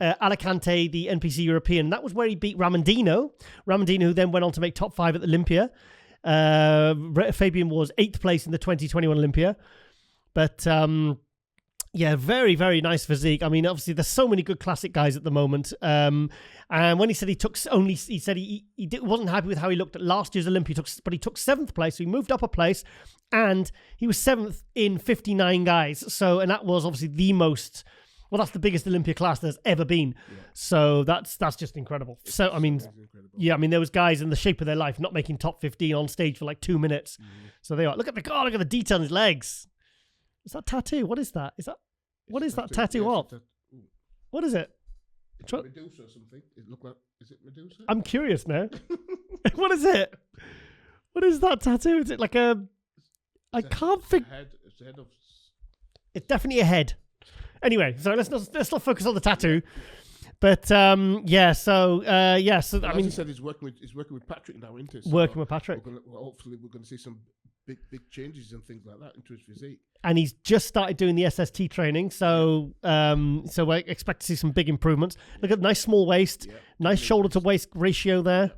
Alicante, the NPC European. That was where he beat Ramondino. Ramondino, who then went on to make top 5 at the Olympia. Fabian was 8th place in the 2021 Olympia. But, very, very nice physique. I mean, obviously, there's so many good classic guys at the moment. And when he said he wasn't happy with how he looked at last year's Olympia, but he took 7th place. So he moved up a place, and he was 7th in 59 guys. So, and that was obviously that's the biggest Olympia class there's ever been. Yeah. So that's just incredible. So, I mean, there was guys in the shape of their life not making top 15 on stage for like 2 minutes. Mm-hmm. So they are, look at the detail on his legs. Is that tattoo? What is that? What is that tattoo of? What is it? Medusa or something. It look like, is it Medusa? I'm curious now. What is it? What is that tattoo? Is it like a? I can't think. It's the head of. It's definitely a head. Anyway, so let's not focus on the tattoo. But yeah, so so I mean, he said he's working with Patrick now, isn't he? So working with Patrick. Hopefully, we're going to see some big changes and things like that into his physique. And he's just started doing the SST training, so so I expect to see some big improvements. Look at nice small waist, nice shoulder to waist ratio there.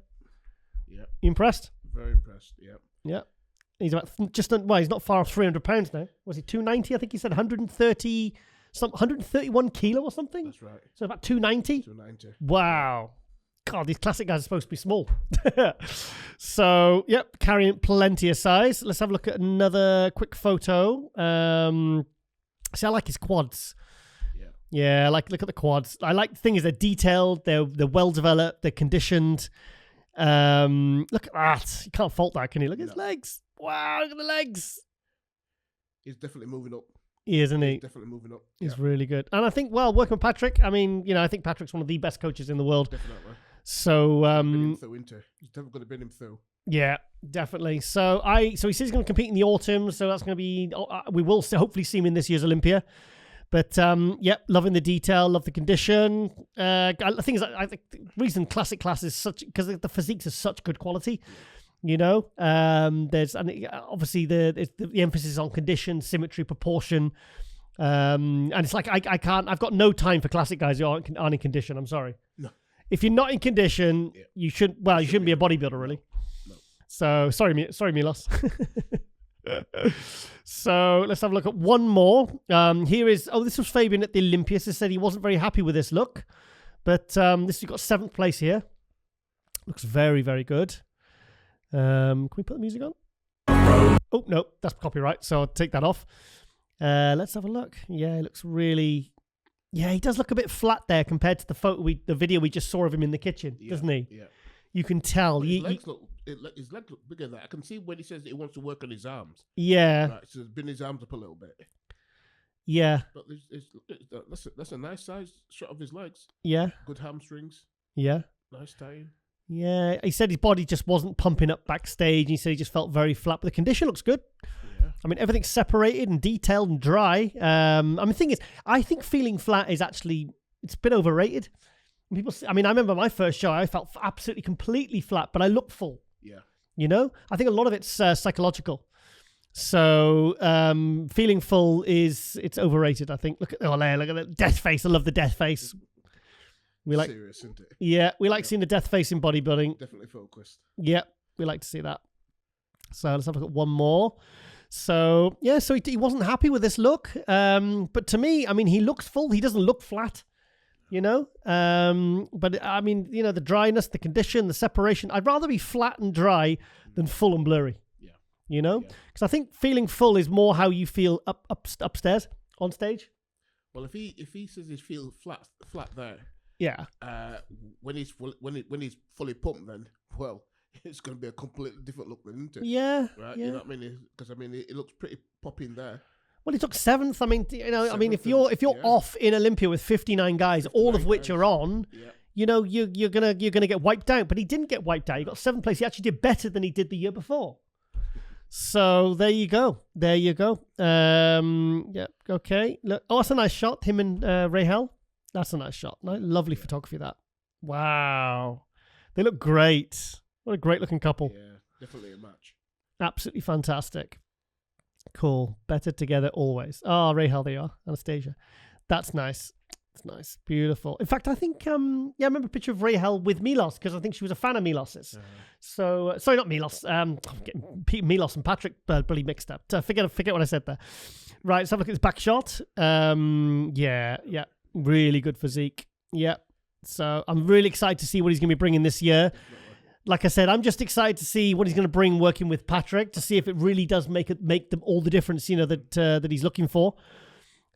Yeah. You impressed? Very impressed. Yeah. Yeah. He's about he's not far off 300 pounds now. Was he 290? I think he said 131 kilo or something. That's right. So about 290. 290. Wow. God, these classic guys are supposed to be small. So, yep, carrying plenty of size. Let's have a look at another quick photo. See, I like his quads. Yeah, look at the quads. I like the thing is they're detailed, they're well developed, they're conditioned. Look at that. You can't fault that, can you? Look at his legs. Wow, look at the legs. He's definitely moving up. He is, isn't he? He's definitely moving up. He's really good. And I think, working with Patrick, I mean, I think Patrick's one of the best coaches in the world. Definitely. So, he's definitely going to bring him through. Yeah, definitely. So he says he's going to compete in the autumn. So that's going to be, we will hopefully see him in this year's Olympia. But, loving the detail, love the condition. I think the reason classic class is because the physiques are such good quality. There's obviously the emphasis on condition, symmetry, proportion, and it's like I've got no time for classic guys who aren't in condition. I'm sorry. No. If you're not in condition, you shouldn't be a bodybuilder, really. No. So sorry, Milos. So let's have a look at one more. Here is this was Fabian at the Olympia. He said he wasn't very happy with this look, but this has got 7th place here. Looks very, very good. Can we put the music on? Oh no, that's copyright, so I'll take that off. Let's have a look. Yeah, it looks really. Yeah, he does look a bit flat there compared to the video we just saw of him in the kitchen, doesn't he? Yeah. You can tell. His legs look bigger than that. I can see when he says that he wants to work on his arms. Yeah. Right, so bring his arms up a little bit. Yeah. But that's a nice size shot of his legs. Yeah. Good hamstrings. Yeah. Nice tying. Yeah, he said his body just wasn't pumping up backstage. He said he just felt very flat, but the condition looks good. Yeah. I mean, everything's separated and detailed and dry. The thing is, I think feeling flat is actually, it's been overrated. I remember my first show, I felt absolutely completely flat, but I looked full. Yeah. I think a lot of it's psychological. So feeling full it's overrated, I think. Look at the death face. I love the death face. We like serious, isn't it? Yeah, we like seeing the death face in bodybuilding. Definitely focused. Yeah, we like to see that. So let's have a look at one more. So yeah, so he wasn't happy with this look. But to me, he looks full. He doesn't look flat. But the dryness, the condition, the separation. I'd rather be flat and dry than full and blurry. Yeah. Because I think feeling full is more how you feel upstairs on stage. Well, if he says he feels flat there. Yeah. When he's fully pumped, then it's going to be a completely different look, then, isn't it? Yeah. Right. Yeah. You know what I mean? Because it looks pretty popping there. Well, he took 7th. If you're off in Olympia with 59 guys, all of which are on, you're gonna get wiped out. But he didn't get wiped out. He got 7th place. He actually did better than he did the year before. So there you go. Yeah. Okay. Look. Oh, that's a nice shot. Him and Rahel. That's a nice shot. Lovely photography, that. Wow. They look great. What a great looking couple. Yeah, definitely a match. Absolutely fantastic. Cool. Better together always. Oh, Rahel, there you are. Anastasia. That's nice. It's nice. Beautiful. In fact, I think, I remember a picture of Rahel with Milos because I think she was a fan of Milos's. So, sorry, not Milos. I'm getting Milos and Patrick bloody mixed up. Forget what I said there. Right, let's have a look at his back shot. Yeah. Really good physique. Yeah. So I'm really excited to see what he's going to be bringing this year. Like I said, I'm just excited to see what he's going to bring working with Patrick to see if it really does make them all the difference, that he's looking for.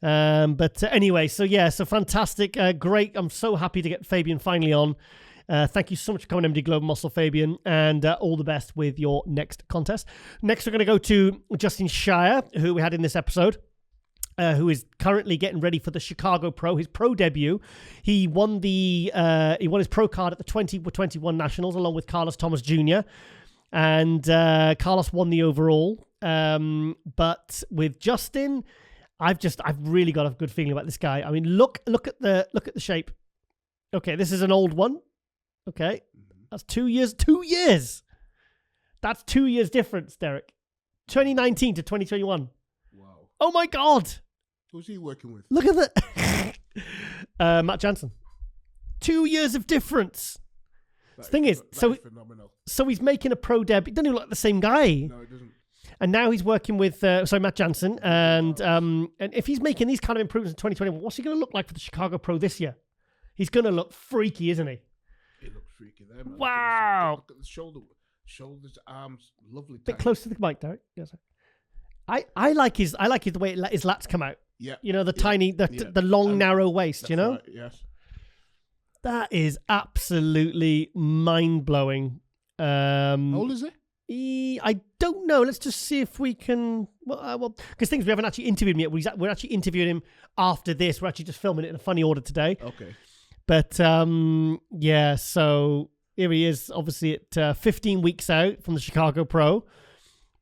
But anyway, so fantastic. Great. I'm so happy to get Fabian finally on. Thank you so much for coming, MD Global Muscle, Fabian, and all the best with your next contest. Next, we're going to go to Justin Shire, who we had in this episode. who is currently getting ready for the Chicago Pro, his pro debut. He won his pro card at the 2021 Nationals along with Carlos Thomas Jr. And Carlos won the overall. But with Justin, I've really got a good feeling about this guy. I mean, look at the shape. Okay, this is an old one. Okay, that's 2 years. 2 years. That's 2 years difference, Derek. 2019 to 2021. Wow. Oh my God. Who's he working with? Look at that. Matt Jansen. 2 years of difference. The thing is, phenomenal. So he's making a pro debut. He doesn't even look like the same guy. No, it doesn't. And now he's working with Matt Jansen. And if he's making these kind of improvements in 2021, what's he going to look like for the Chicago Pro this year? He's going to look freaky, isn't he? He looks freaky there, man. Wow. Look at the shoulders, arms, lovely. Bit close to the mic, Derek. Yes. I like his the way his lats come out. Yeah. You know, the long, narrow waist, you know? Right, yes. That is absolutely mind-blowing. How old is he? I don't know. Let's just see if we can... Well, because we haven't actually interviewed him yet. We're actually interviewing him after this. We're actually just filming it in a funny order today. Okay. But, yeah, so here he is, obviously at 15 weeks out from the Chicago Pro.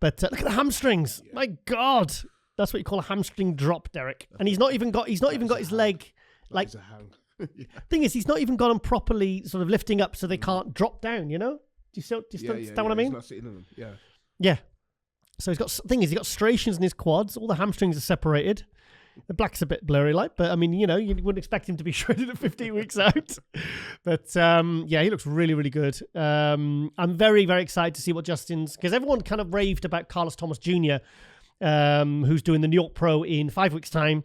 But look at the hamstrings. Yeah. My God. That's what you call a hamstring drop, Derek. And he's not even got his leg... like. Yeah. Thing is, he's not even got them properly sort of lifting up so they can't drop down, you know? Do you understand what I mean? He's not sitting in them. Yeah. Yeah. So he's got striations in his quads. All the hamstrings are separated. The black's a bit blurry, but I mean, you know, you wouldn't expect him to be shredded at 15 weeks out. But yeah, he looks really, really good. I'm very, very excited to see what Justin's, because everyone kind of raved about Carlos Thomas Jr., who's doing the New York Pro in 5 weeks' time.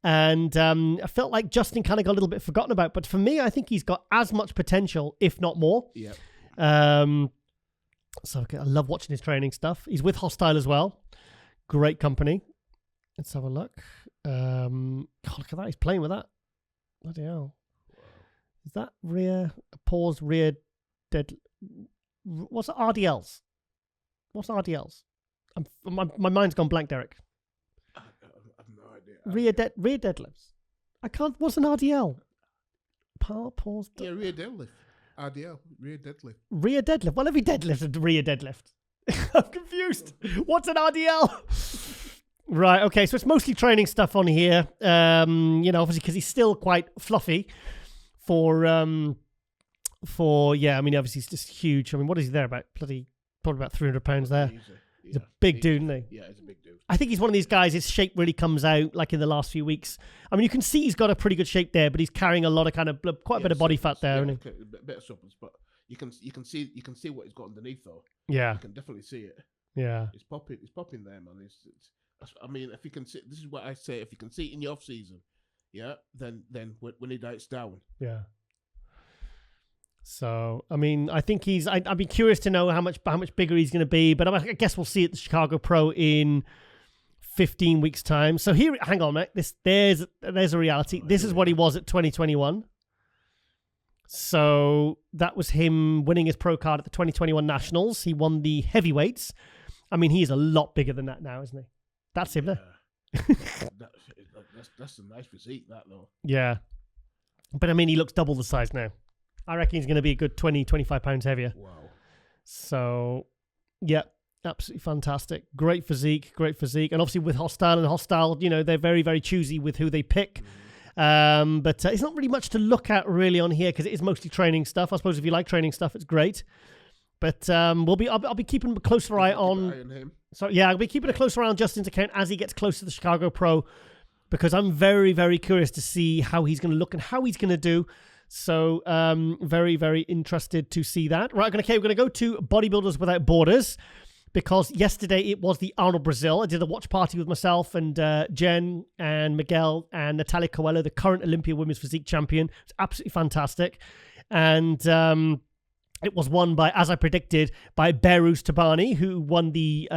And I felt like Justin kind of got a little bit forgotten about. But for me, I think he's got as much potential, if not more. Yeah. So okay, I love watching his training stuff. He's with Hostile as well. Great company. Let's have a look. God, look at that. He's playing with that. Bloody hell. Is that rear dead? What's RDLs? What's RDLs? My mind's gone blank, Derek. Rear deadlifts. I can't. What's an RDL? Pause. Yeah, rear deadlift. RDL. Rear deadlift. Rear deadlift. Well, every deadlift is a rear deadlift. I'm confused. What's an RDL? Right. Okay. So it's mostly training stuff on here. You know, obviously because he's still quite fluffy. For yeah. I mean, obviously he's just huge. I mean, what is he there about? Probably about 300 pounds there. He's a big dude, isn't he? Yeah, he's a big dude. I think he's one of these guys, his shape really comes out like in the last few weeks. I mean, you can see he's got a pretty good shape there, but he's carrying a lot of quite a bit of body fat there, isn't he? A bit of supplements, but you can see what he's got underneath though. Yeah. You can definitely see it. Yeah. It's popping there, man. I mean, if you can see, this is what I say, if you can see it in the off season, yeah, then when he diets down. Yeah. So, I mean, I think I'd be curious to know how much bigger he's going to be, but I guess we'll see at the Chicago Pro in 15 weeks' time. So here, hang on, mate. There's a reality. This is what he was at 2021. So that was him winning his pro card at the 2021 Nationals. He won the heavyweights. I mean, he's a lot bigger than that now, isn't he? That's him there. That's a nice physique, that though. Yeah. But I mean, he looks double the size now. I reckon he's going to be a good 20, 25 pounds heavier. Wow. So, yeah, absolutely fantastic. Great physique. And obviously with Hostile, you know, they're very, very choosy with who they pick. But it's not really much to look at really on here because it is mostly training stuff. I suppose if you like training stuff, it's great. But I'll be keeping a closer eye on him. So yeah, I'll be keeping a closer eye on Justin's account as he gets close to the Chicago Pro because I'm very, very curious to see how he's going to look and how he's going to do. So very, very interested to see that. Right, okay, we're going to go to Bodybuilders Without Borders because yesterday it was the Arnold Brazil. I did a watch party with myself and Jen and Miguel and Natalia Coelho, the current Olympia Women's Physique Champion. It's absolutely fantastic. And it was won by, as I predicted, by Behruz Tabani, who won the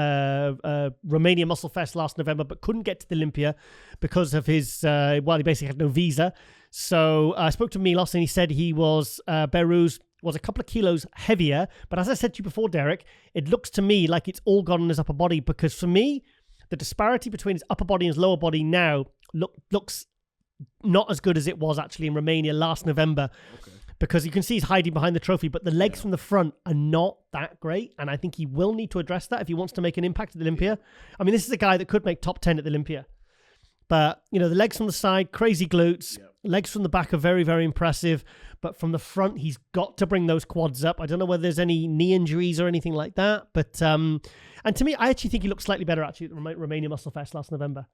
Romania Muscle Fest last November but couldn't get to the Olympia because of his, he basically had no visa. So I spoke to Milos and he said Behruz was a couple of kilos heavier. But as I said to you before, Derek, it looks to me like it's all gone on his upper body because for me, the disparity between his upper body and his lower body now looks not as good as it was actually in Romania last November. Okay. Because you can see he's hiding behind the trophy, but the legs from the front are not that great. And I think he will need to address that if he wants to make an impact at the Olympia. I mean, this is a guy that could make top 10 at the Olympia. But, you know, the legs from the side, crazy glutes. Yeah. Legs from the back are very, very impressive. But from the front, he's got to bring those quads up. I don't know whether there's any knee injuries or anything like that. But, and to me, I actually think he looked slightly better actually at the Romania Muscle Fest last November.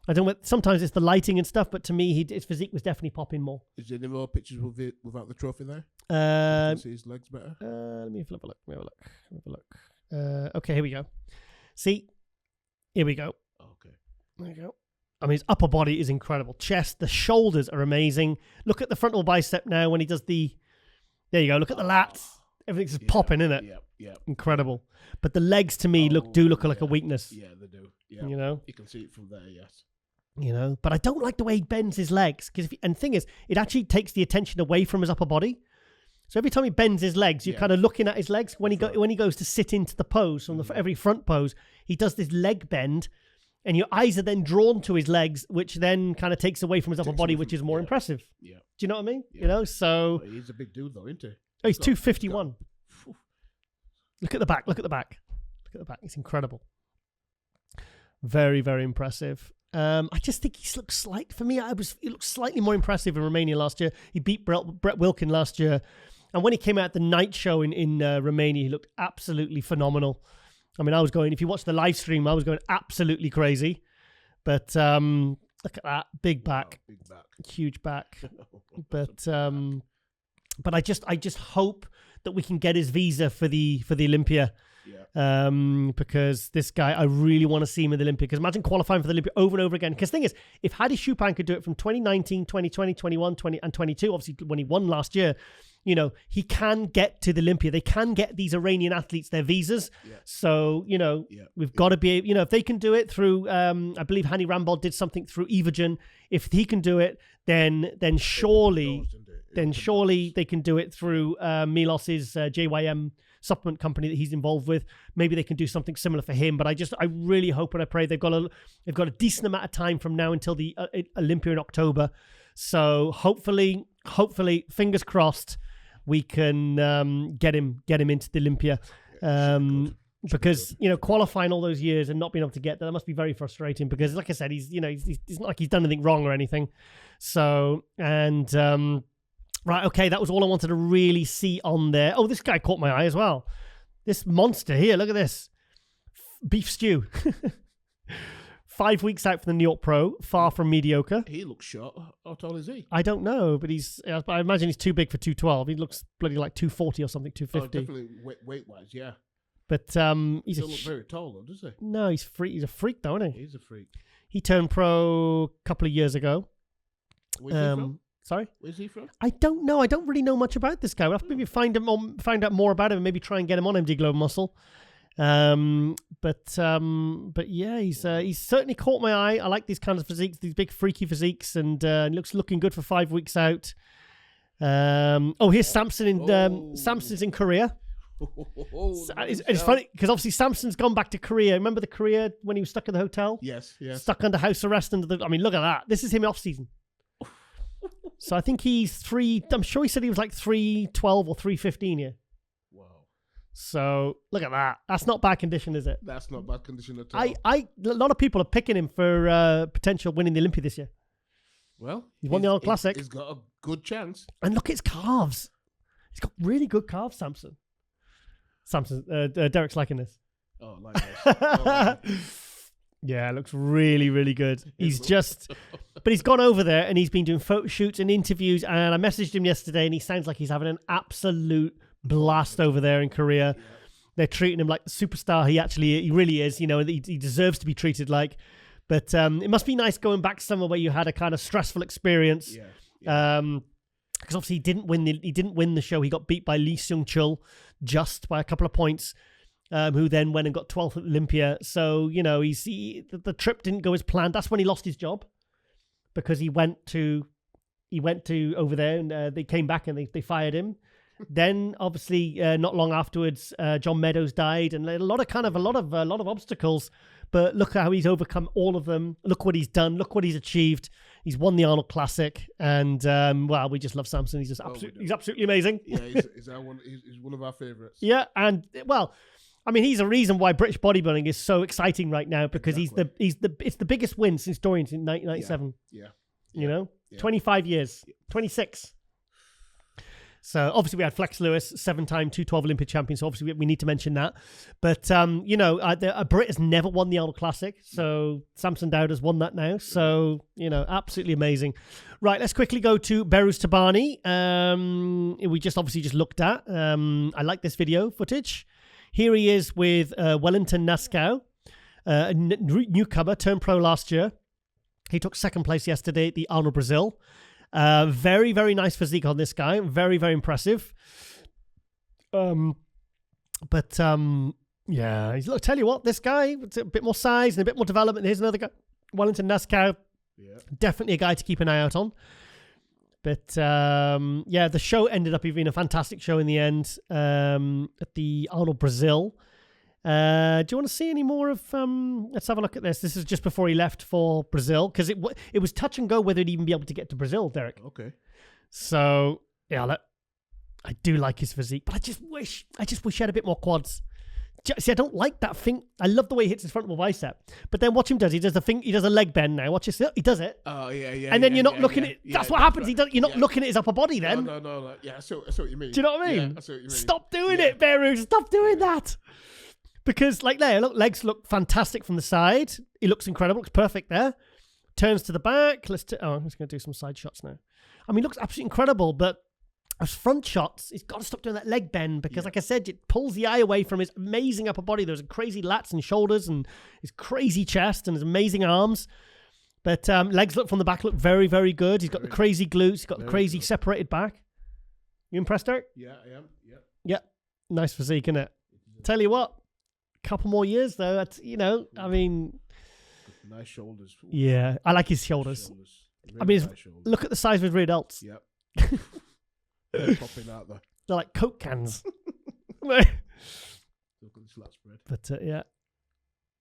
I don't know, sometimes it's the lighting and stuff, but to me, his physique was definitely popping more. Is there any more pictures without the trophy there? You can see his legs better. Let me have a look. Okay, here we go. See? Here we go. Okay. There you go. I mean, his upper body is incredible. Chest, the shoulders are amazing. Look at the frontal bicep now when he does the... There you go. Look at the lats. Everything's just popping, isn't it? Yeah. Incredible. But the legs to me look like a weakness. Yeah, they do. Yeah. You know? You can see it from there, yes. You know, but I don't like the way he bends his legs. And the thing is, it actually takes the attention away from his upper body. So every time he bends his legs, you're kind of looking at his legs. When he goes to sit into the pose, from every front pose, he does this leg bend, and your eyes are then drawn to his legs, which then kind of takes away from his upper body, which is more impressive. Yeah. Do you know what I mean? Yeah. You know, so... He's a big dude, though, isn't he? Oh, he's 251. Look at the back. Look at the back. It's incredible. Very, very impressive. I just think he looks he looked slightly more impressive in Romania last year. He beat Brett Wilkin last year. And when he came out at the night show in Romania, he looked absolutely phenomenal. I mean, if you watch the live stream, I was going absolutely crazy. But look at that. Big back. Wow, big back. Huge back. But I just hope that we can get his visa for the Olympia. Yeah. Because this guy, I really want to see him in the Olympia. Because imagine qualifying for the Olympia over and over again. Because the thing is, if Hadi Choopan could do it from 2019, 2020, 21, 20, and 22, obviously when he won last year, you know, he can get to the Olympia. They can get these Iranian athletes their visas. Yeah. So, you know, we've got to be, you know, if they can do it through, I believe Hani Rambod did something through Evogen. If he can do it, then surely they can do it through Milos's JYM supplement company that he's involved with. Maybe they can do something similar for him. But I really hope and I pray they've got a decent amount of time from now until the Olympia in October. So hopefully, fingers crossed, we can get him into the Olympia. Because, you know, qualifying all those years and not being able to get there, that must be very frustrating. Because, like I said, he's not like he's done anything wrong or anything. So, and right, okay, that was all I wanted to really see on there. Oh, this guy caught my eye as well. This monster here, look at this. Beef stew. 5 weeks out from the New York Pro, far from mediocre. He looks short. How tall is he? I don't know, but I imagine he's too big for 212. He looks bloody like 240 or something, 250. Definitely weight-wise, yeah. But he doesn't look very tall, though, does he? No, he's a freak, though, isn't he? He's a freak. He turned pro a couple of years ago. Where's he from? Sorry? Where's he from? I don't know. I don't really know much about this guy. We'll have to maybe find out more about him and maybe try and get him on MD Global Muscle. But yeah, he's certainly caught my eye. I like these kinds of physiques, these big freaky physiques, and looking good for 5 weeks out. Here's Samson Samson's in Korea. It's funny because obviously Samson's gone back to Korea. Remember the Korea when he was stuck in the hotel? Yes. Stuck under house arrest I mean, look at that. This is him off season. So I think he's I'm sure he said he was like 312 or 315 here. Wow. So look at that. That's not bad condition, is it? That's not bad condition at all. A lot of people are picking him for potential winning the Olympia this year. Well, he won the Arnold Classic. He's got a good chance. And look at his calves. He's got really good calves, Samson. Derek's liking this. Oh, like this. Oh. Yeah, it looks really, really good. But he's gone over there and he's been doing photo shoots and interviews. And I messaged him yesterday and he sounds like he's having an absolute blast over there in Korea. Yeah. They're treating him like the superstar he really is. You know, he deserves to be treated like. But it must be nice going back somewhere where you had a kind of stressful experience. Yeah. Because obviously he didn't win the show. He got beat by Lee Seung-chul just by a couple of points. Who then went and got 12th at Olympia. So, you know, the trip didn't go as planned. That's when he lost his job because he went to over there and they came back and they fired him. Then obviously not long afterwards, John Meadows died, and a lot of obstacles. But look how he's overcome all of them. Look what he's done. Look what he's achieved. He's won the Arnold Classic, and well, we just love Samson. He's just he's absolutely amazing. Yeah, he's one of our favourites. Yeah, and well, I mean, he's a reason why British bodybuilding is so exciting right now, because it's the biggest win since Dorian's in 1997. Yeah. You know, 25 years, 26. So obviously we had Flex Lewis, 7-time 212 Olympia champion. So obviously we need to mention that. But, you know, a Brit has never won the Arnold Classic. So Samson Dowda's won that now. So, you know, absolutely amazing. Right, let's quickly go to Behrooz Tabani. We just looked at. I like this video footage. Here he is with Wellington Naskow, a newcomer, turned pro last year. He took second place yesterday at the Arnold Brazil. Very, very nice physique on this guy. Very, very impressive. Yeah, look, tell you what, this guy, it's a bit more size and a bit more development. Here's another guy, Wellington Naskow. Yeah. Definitely a guy to keep an eye out on. But yeah, the show ended up being a fantastic show in the end at the Arnold Brazil. Do you want to see any more of let's have a look at this. This is just before he left for Brazil, because it was touch and go whether he'd even be able to get to Brazil, Derek. Okay. So yeah, I do like his physique, but I just wish he had a bit more quads. See, I don't like that thing. I love the way he hits his frontal bicep, but then watch him He does a leg bend now. Watch this. He does it. Oh yeah. And then you're not looking at. That's what happens. You're not looking at his upper body then. No. Yeah, I see what you mean. Do you know what I mean? Yeah, I see what you mean. Stop doing it, Behrooz. Stop doing that. Because like there, look, legs look fantastic from the side. He looks incredible. Looks perfect there. Turns to the back. I'm just going to do some side shots now. I mean, he looks absolutely incredible, but as front shots, he's got to stop doing that leg bend, because like I said, it pulls the eye away from his amazing upper body. There's crazy lats and shoulders and his crazy chest and his amazing arms. But legs from the back look very, very good. He's got the crazy glutes. He's got the crazy separated back. You impressed, Eric? Yeah, I am. Yeah. Nice physique, isn't it? Tell you what. Couple more years though, I mean, nice shoulders. Yeah, I like his shoulders. I mean, look at the size of his rear delts. Yep. They're popping out there. They're like Coke cans. Look at this lat spread. But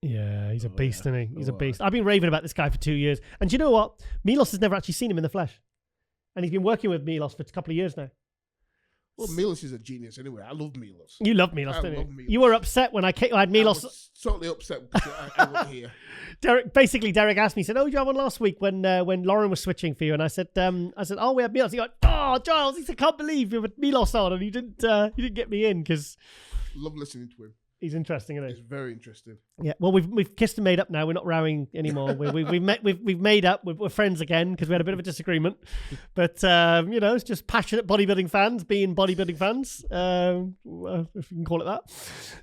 yeah, he's a beast, isn't he? He's a beast. I've been raving about this guy for 2 years, and do you know what? Milos has never actually seen him in the flesh, and he's been working with Milos for a couple of years now. Well, Milos is a genius anyway. I love Milos. You love Milos, didn't you? You were upset when I had Milos. I was totally upset because I wasn't here. Derek asked me, he said, "Oh, you had one last week when Lauren was switching for you?" And I said, "Oh, we had Milos." He went, "Oh, Giles," he said, "I can't believe you had Milos on and you didn't get me in," because love listening to him. He's interesting, isn't he? He's very interesting. Yeah. Well, we've kissed and made up now. We're not rowing anymore. We've made up. We're friends again because we had a bit of a disagreement. But it's just passionate bodybuilding fans being bodybuilding fans, if you can call it that.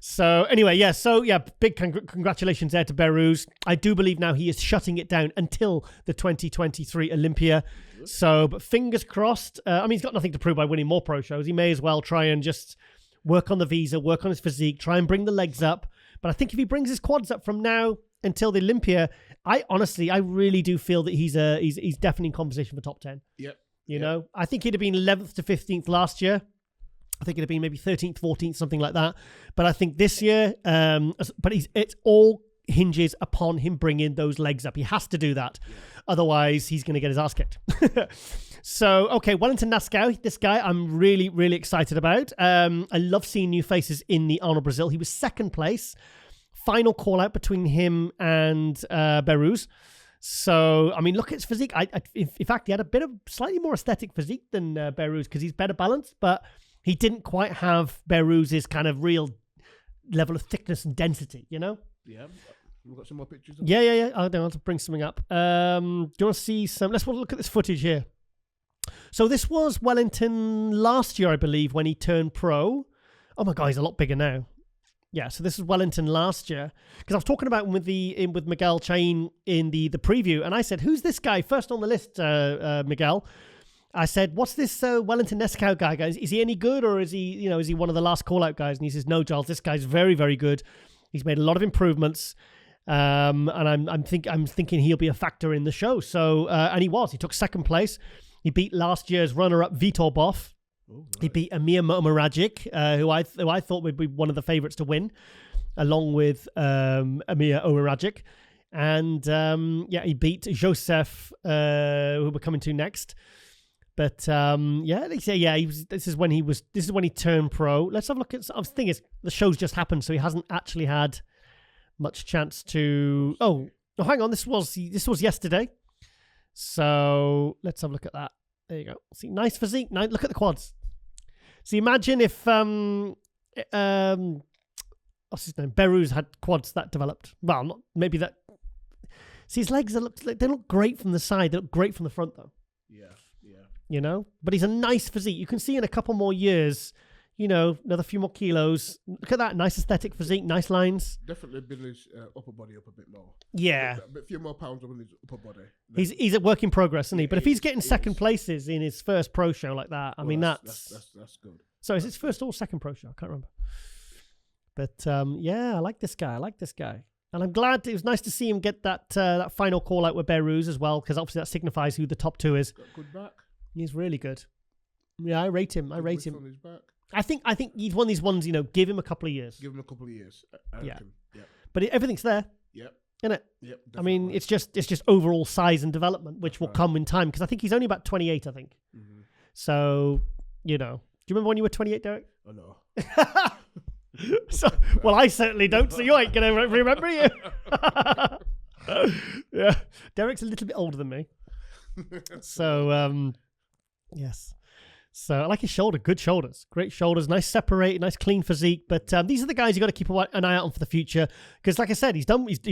So anyway, yeah. So yeah, big congratulations there to Behrooz. I do believe now he is shutting it down until the 2023 Olympia. So, but fingers crossed. I mean, he's got nothing to prove by winning more pro shows. He may as well try and just work on the visa, work on his physique, try and bring the legs up. But I think if he brings his quads up from now until the Olympia, I really do feel that he's definitely in conversation for top 10. Yep. You know, I think he'd have been 11th to 15th last year. I think it'd have been maybe 13th, 14th, something like that. But I think this year, it's all hinges upon him bringing those legs up. He has to do that. Yeah. Otherwise, he's going to get his ass kicked. So, okay, Wellington Naskow, this guy I'm really, really excited about. I love seeing new faces in the Arnold Brazil. He was second place. Final call out between him and Behrooz. So, I mean, look at his physique. In fact, he had a bit of slightly more aesthetic physique than Behrooz because he's better balanced, but he didn't quite have Behrooz' kind of real level of thickness and density, you know? Yeah. We've got some more pictures. Yeah. I'll have to bring something up. Do you want to see some? Let's look at this footage here. So this was Wellington last year, I believe, when he turned pro. Oh my God, he's a lot bigger now. Yeah, so this is Wellington last year. Because I was talking about him with Miguel Chain in the preview, and I said, "Who's this guy first on the list, Miguel?" I said, "What's this Wellington Naskow guy? Is he any good, or is he one of the last call out guys?" And he says, "No, Giles, this guy's very, very good. He's made a lot of improvements." And I'm thinking he'll be a factor in the show. So and he was. He took second place. He beat last year's runner-up Vitor Boff. Oh, He right. beat Amir Omaragic, who I thought would be one of the favourites to win, along with Amir Omaragic. And he beat Joseph, who we're coming to next. But they say this is when he turned pro. Let's have a look at. The thing is, the show's just happened, so he hasn't actually had much chance to. Oh, hang on, this was yesterday. So let's have a look at that. There you go. See, nice physique. Nice. Look at the quads. So imagine if what's his name? Behruz had quads that developed. Well, not maybe that. See, his legs they look great from the side. They look great from the front, though. Yeah. You know, but he's a nice physique. You can see in a couple more years, another few more kilos. Look at that, nice aesthetic physique, nice lines. Definitely build his upper body up a bit more. Yeah, a few more pounds on his upper body. He's a work in progress, isn't he? But if he's getting he second is. places in his first pro show like that, I mean that's good. So is his first or second pro show? I can't remember. But I like this guy. And I'm glad it was nice to see him get that final call out with Behruz as well, because obviously that signifies who the top two is. Got good back. He's really good. Yeah, I rate him. On his back. I think he's one of these ones, give him a couple of years. Give him a couple of years. I Yeah. reckon. Yeah. But everything's there, Yep. isn't it? Yep. I mean, definitely. it's just overall size and development, which will right. come in time, because I think he's only about 28, I think. Mhm. So, do you remember when you were 28, Derek? Oh no. So, well, I certainly don't, so you ain't going to remember you. Yeah. Derek's a little bit older than me. So, yes. So I like his shoulder, good shoulders, great shoulders, nice separated, nice clean physique. But these are the guys you got to keep an eye out on for the future, because like I said, he's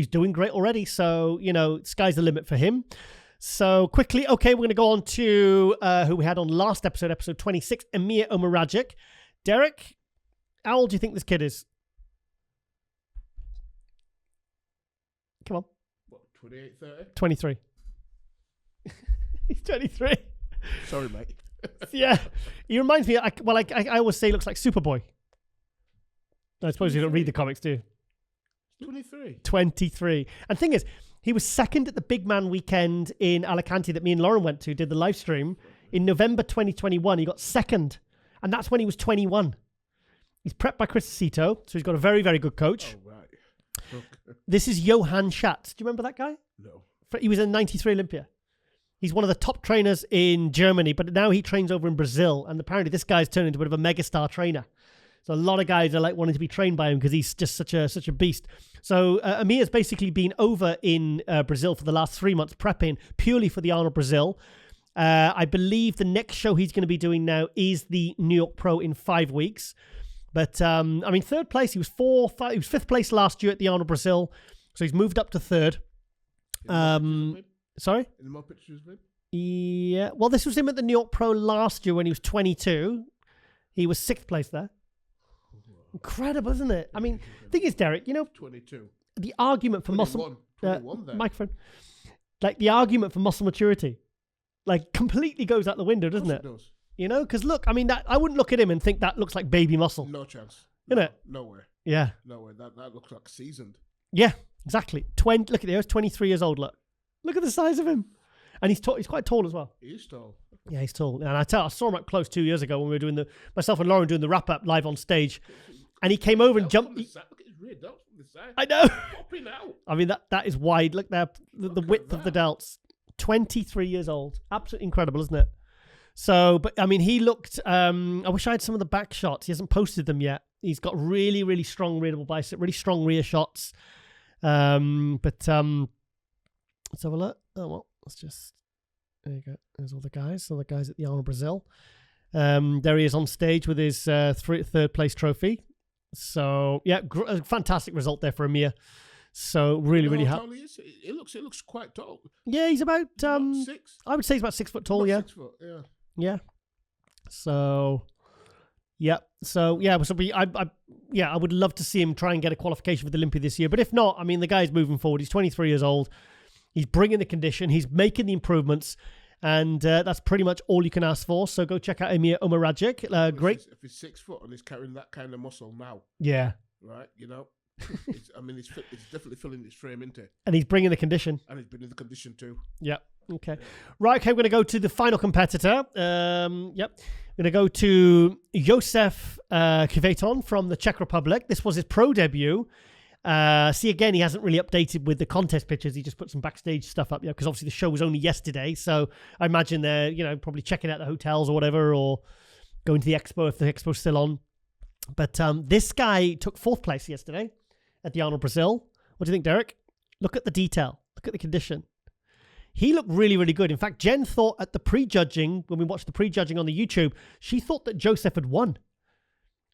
doing great already. So sky's the limit for him. So quickly, okay, we're going to go on to who we had on last episode 26, Amir Omaragic. Derek, how old do you think this kid is? Come on. What, 28, 30? 23. He's 23. Sorry, mate. Yeah, he reminds me. I always say he looks like Superboy. I suppose you don't read the comics, do you? 23. 23. And the thing is, he was second at the Big Man weekend in Alicante that me and Lauren went to, did the live stream. In November 2021, he got second. And that's when he was 21. He's prepped by Chris Cito, so he's got a very, very good coach. Oh, right. Okay. This is Johann Schatz. Do you remember that guy? No. He was in '93 Olympia. He's one of the top trainers in Germany, but now he trains over in Brazil. And apparently this guy's turned into a bit of a megastar trainer. So a lot of guys are like wanting to be trained by him because he's just such a beast. So Amir's basically been over in Brazil for the last 3 months prepping purely for the Arnold Brazil. I believe the next show he's going to be doing now is the New York Pro in 5 weeks. But third place. He was he was fifth place last year at the Arnold Brazil, so he's moved up to third. Sorry? Any more pictures of him? Yeah. Well, this was him at the New York Pro last year when he was 22. He was sixth place there. Incredible, isn't it? I mean, the thing is, Derek, 22. the argument for 21, muscle 21 there. microphone, like the argument for muscle maturity, like completely goes out the window, doesn't it? Does. Because look, I mean, that I wouldn't look at him and think that looks like baby muscle. No chance. Isn't it? Nowhere. Yeah. Nowhere. That looks like seasoned. Yeah, exactly. Look at there, he's 23 years old. Look at the size of him. And he's quite tall as well. He is tall. Yeah, he's tall. And I saw him up close 2 years ago when we were doing myself and Lauren doing the wrap up live on stage. And he came over and jumped. Look at his rear delts from the side. I know. Popping out. I mean, that is wide. Look there, the Look at width of the that. delts. 23 years old. Absolutely incredible, isn't it? So, but I mean, he looked. I wish I had some of the back shots. He hasn't posted them yet. He's got really, really strong rear double bicep, really strong rear shots. Let's have a look. Oh well, there you go. There's all the guys. All the guys at the Arnold Brazil. There he is on stage with his third place trophy. So yeah, a fantastic result there for Amir. So really, really How happy. tall he is? It looks quite tall. Yeah, he's about 6. I would say he's about 6 foot tall. About Yeah, 6 foot. Yeah. yeah. So, yeah. So yeah. I would love to see him try and get a qualification for the Olympia this year. But if not, I mean, the guy's moving forward. He's 23 years old. He's bringing the condition. He's making the improvements. And that's pretty much all you can ask for. So go check out Amir Omaragic. Great. If he's 6 foot and he's carrying that kind of muscle now, Yeah. right? it's definitely filling his frame into, And he's bringing the condition. and he's been in the condition too. Yep. Okay. Right, okay, we're going to go to the final competitor. Yep. We're going to go to Josef Kveton from the Czech Republic. This was his pro debut. See, again, he hasn't really updated with the contest pictures. He just put some backstage stuff up, because obviously the show was only yesterday. So I imagine they're, probably checking out the hotels or whatever, or going to the expo if the expo's still on. But this guy took 4th place yesterday at the Arnold Brazil. What do you think, Derek? Look at the detail. Look at the condition. He looked really, really good. In fact, Jen thought at the pre-judging, when we watched the pre-judging on the YouTube, she thought that Josef had won.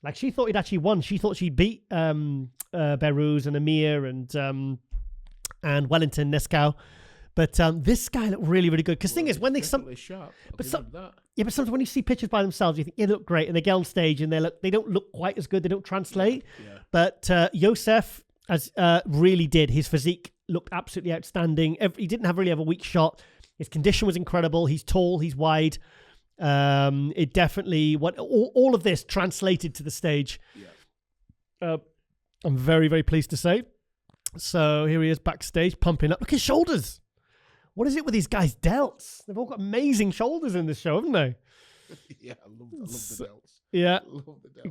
Like, she thought he'd actually won. She thought she beat Behruz and Amir and Wellington Neskau. But this guy looked really, really good. Because the thing is, when they sharp. but sometimes when you see pictures by themselves, you think they look great, and they get on stage and they don't look quite as good. They don't translate. Yeah. But Josef really did. His physique looked absolutely outstanding. He didn't really have a weak shot. His condition was incredible. He's tall. He's wide. It definitely all of this translated to the stage. Yeah. I'm very, very pleased to say. So here he is backstage, pumping up. Look at his shoulders. What is it with these guys' delts? They've all got amazing shoulders in this show, haven't they? Yeah, I love the delts. Yeah,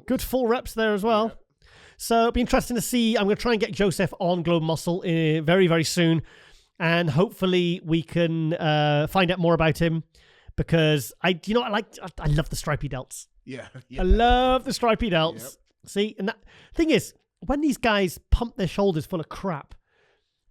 good full reps there as well. Yeah. So it'll be interesting to see. I'm going to try and get Josef on Globe Muscle very, very soon, and hopefully we can find out more about him, because I love the stripy delts. Yeah. I love the stripy delts. Yep. See, and that thing is, when these guys pump their shoulders full of crap,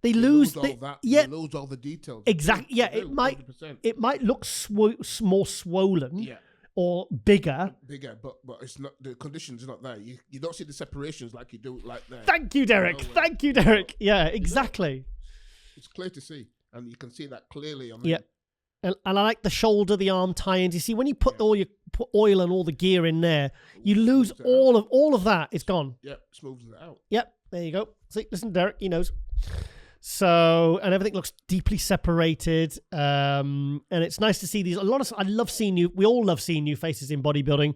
they lose all that. Yeah, they lose all the details. Exactly. Yeah, it might look more swollen. Yeah. Or bigger, but it's not, the conditions are not there. You don't see the separations like you do like there. Thank you, Derek. Thank you, Derek. Yeah, exactly. It's clear to see, and you can see that clearly on. Yeah, and I like the shoulder, the arm tie-ins. You see, when you put put oil and all the gear in there, you lose all of that. It's gone. Yep, smooths it out. Yep, there you go. See, listen, Derek, he knows. So, and everything looks deeply separated. And it's nice to see these. I love seeing we all love seeing new faces in bodybuilding.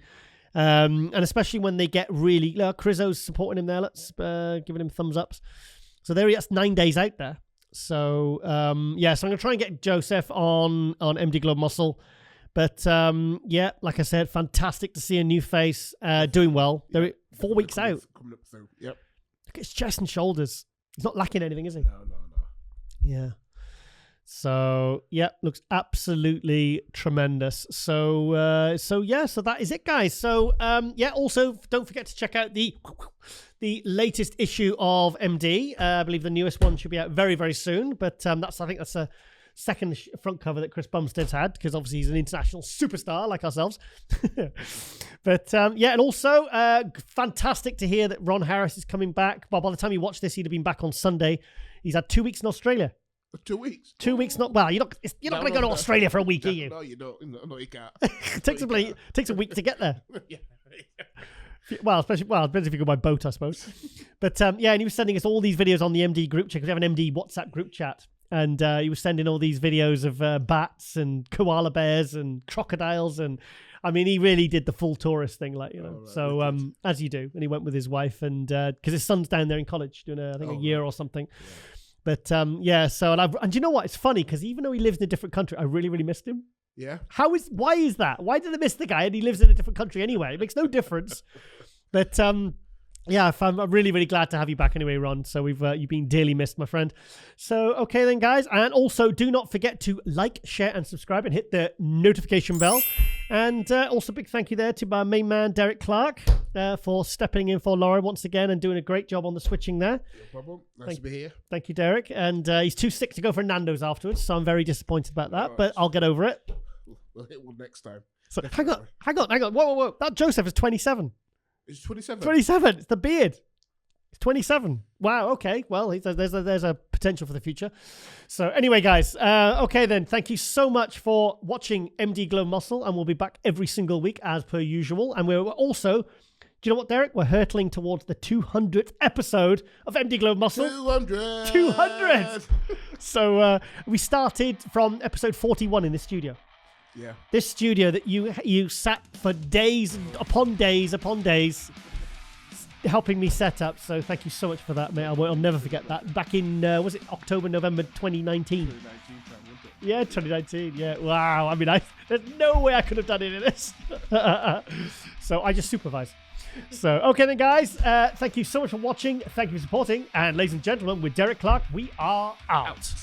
And especially when they get really, Crizzo's supporting him there. Let's giving him thumbs ups. So there he is, 9 days out there. So, so I'm going to try and get Josef on MD Globe Muscle. But, like I said, fantastic to see a new face doing well. They're 4 weeks out. Coming up through. Yep. Look at his chest and shoulders. He's not lacking anything, is he? No. Yeah. So, looks absolutely tremendous. So that is it, guys. So, also don't forget to check out the latest issue of MD. I believe the newest one should be out very, very soon. But I think that's a second front cover that Chris Bumstead's had, because obviously he's an international superstar like ourselves. But and also fantastic to hear that Ron Harris is coming back. Well, by the time you watch this, he'd have been back on Sunday. He's had 2 weeks in Australia. 2 weeks? 2 weeks, you're not going to go to Australia for a week, are you? No, you don't. No, you can't. Takes a week to get there. Yeah. Well, depends if you go by boat, I suppose. But and he was sending us all these videos on the MD group chat, because we have an MD WhatsApp group chat. And he was sending all these videos of bats and koala bears and crocodiles. And I mean, he really did the full tourist thing, like, Right, so as you do. And he went with his wife, and because his son's down there in college doing a year or something. Yeah. But so and you know what? It's funny, because even though he lives in a different country, I really, really missed him. Yeah. Why is that? Why did I miss the guy and he lives in a different country anyway? It makes no difference. But I'm really, really glad to have you back anyway, Ron. So you've been dearly missed, my friend. So, okay then, guys. And also, do not forget to like, share, and subscribe, and hit the notification bell. And also, big thank you there to my main man, Derek Clark, for stepping in for Laura once again and doing a great job on the switching there. No problem. Nice to be here. Thank you, Derek. And he's too sick to go for Nando's afterwards, so I'm very disappointed about that, but I'll get over it. We'll hit one next time. So, hang on. Whoa. That Josef is 27. It's 27. 27. It's the beard. It's 27. Wow. Okay. Well, there's a potential for the future. So anyway, guys. Okay then. Thank you so much for watching MD Glow Muscle, and we'll be back every single week as per usual. And we're also, do you know what, Derek? We're hurtling towards the 200th episode of MD Glow Muscle. 200. So we started from episode 41 in this studio. Yeah. This studio that you sat for days upon days helping me set up. So thank you so much for that, mate. I'll never forget that. Back in, was it October, November 2019? Yeah, 2019. Yeah. Wow. I mean, there's no way I could have done any of this. So I just supervise. So, okay then, guys. Thank you so much for watching. Thank you for supporting. And ladies and gentlemen, with Derek Clark, we are out.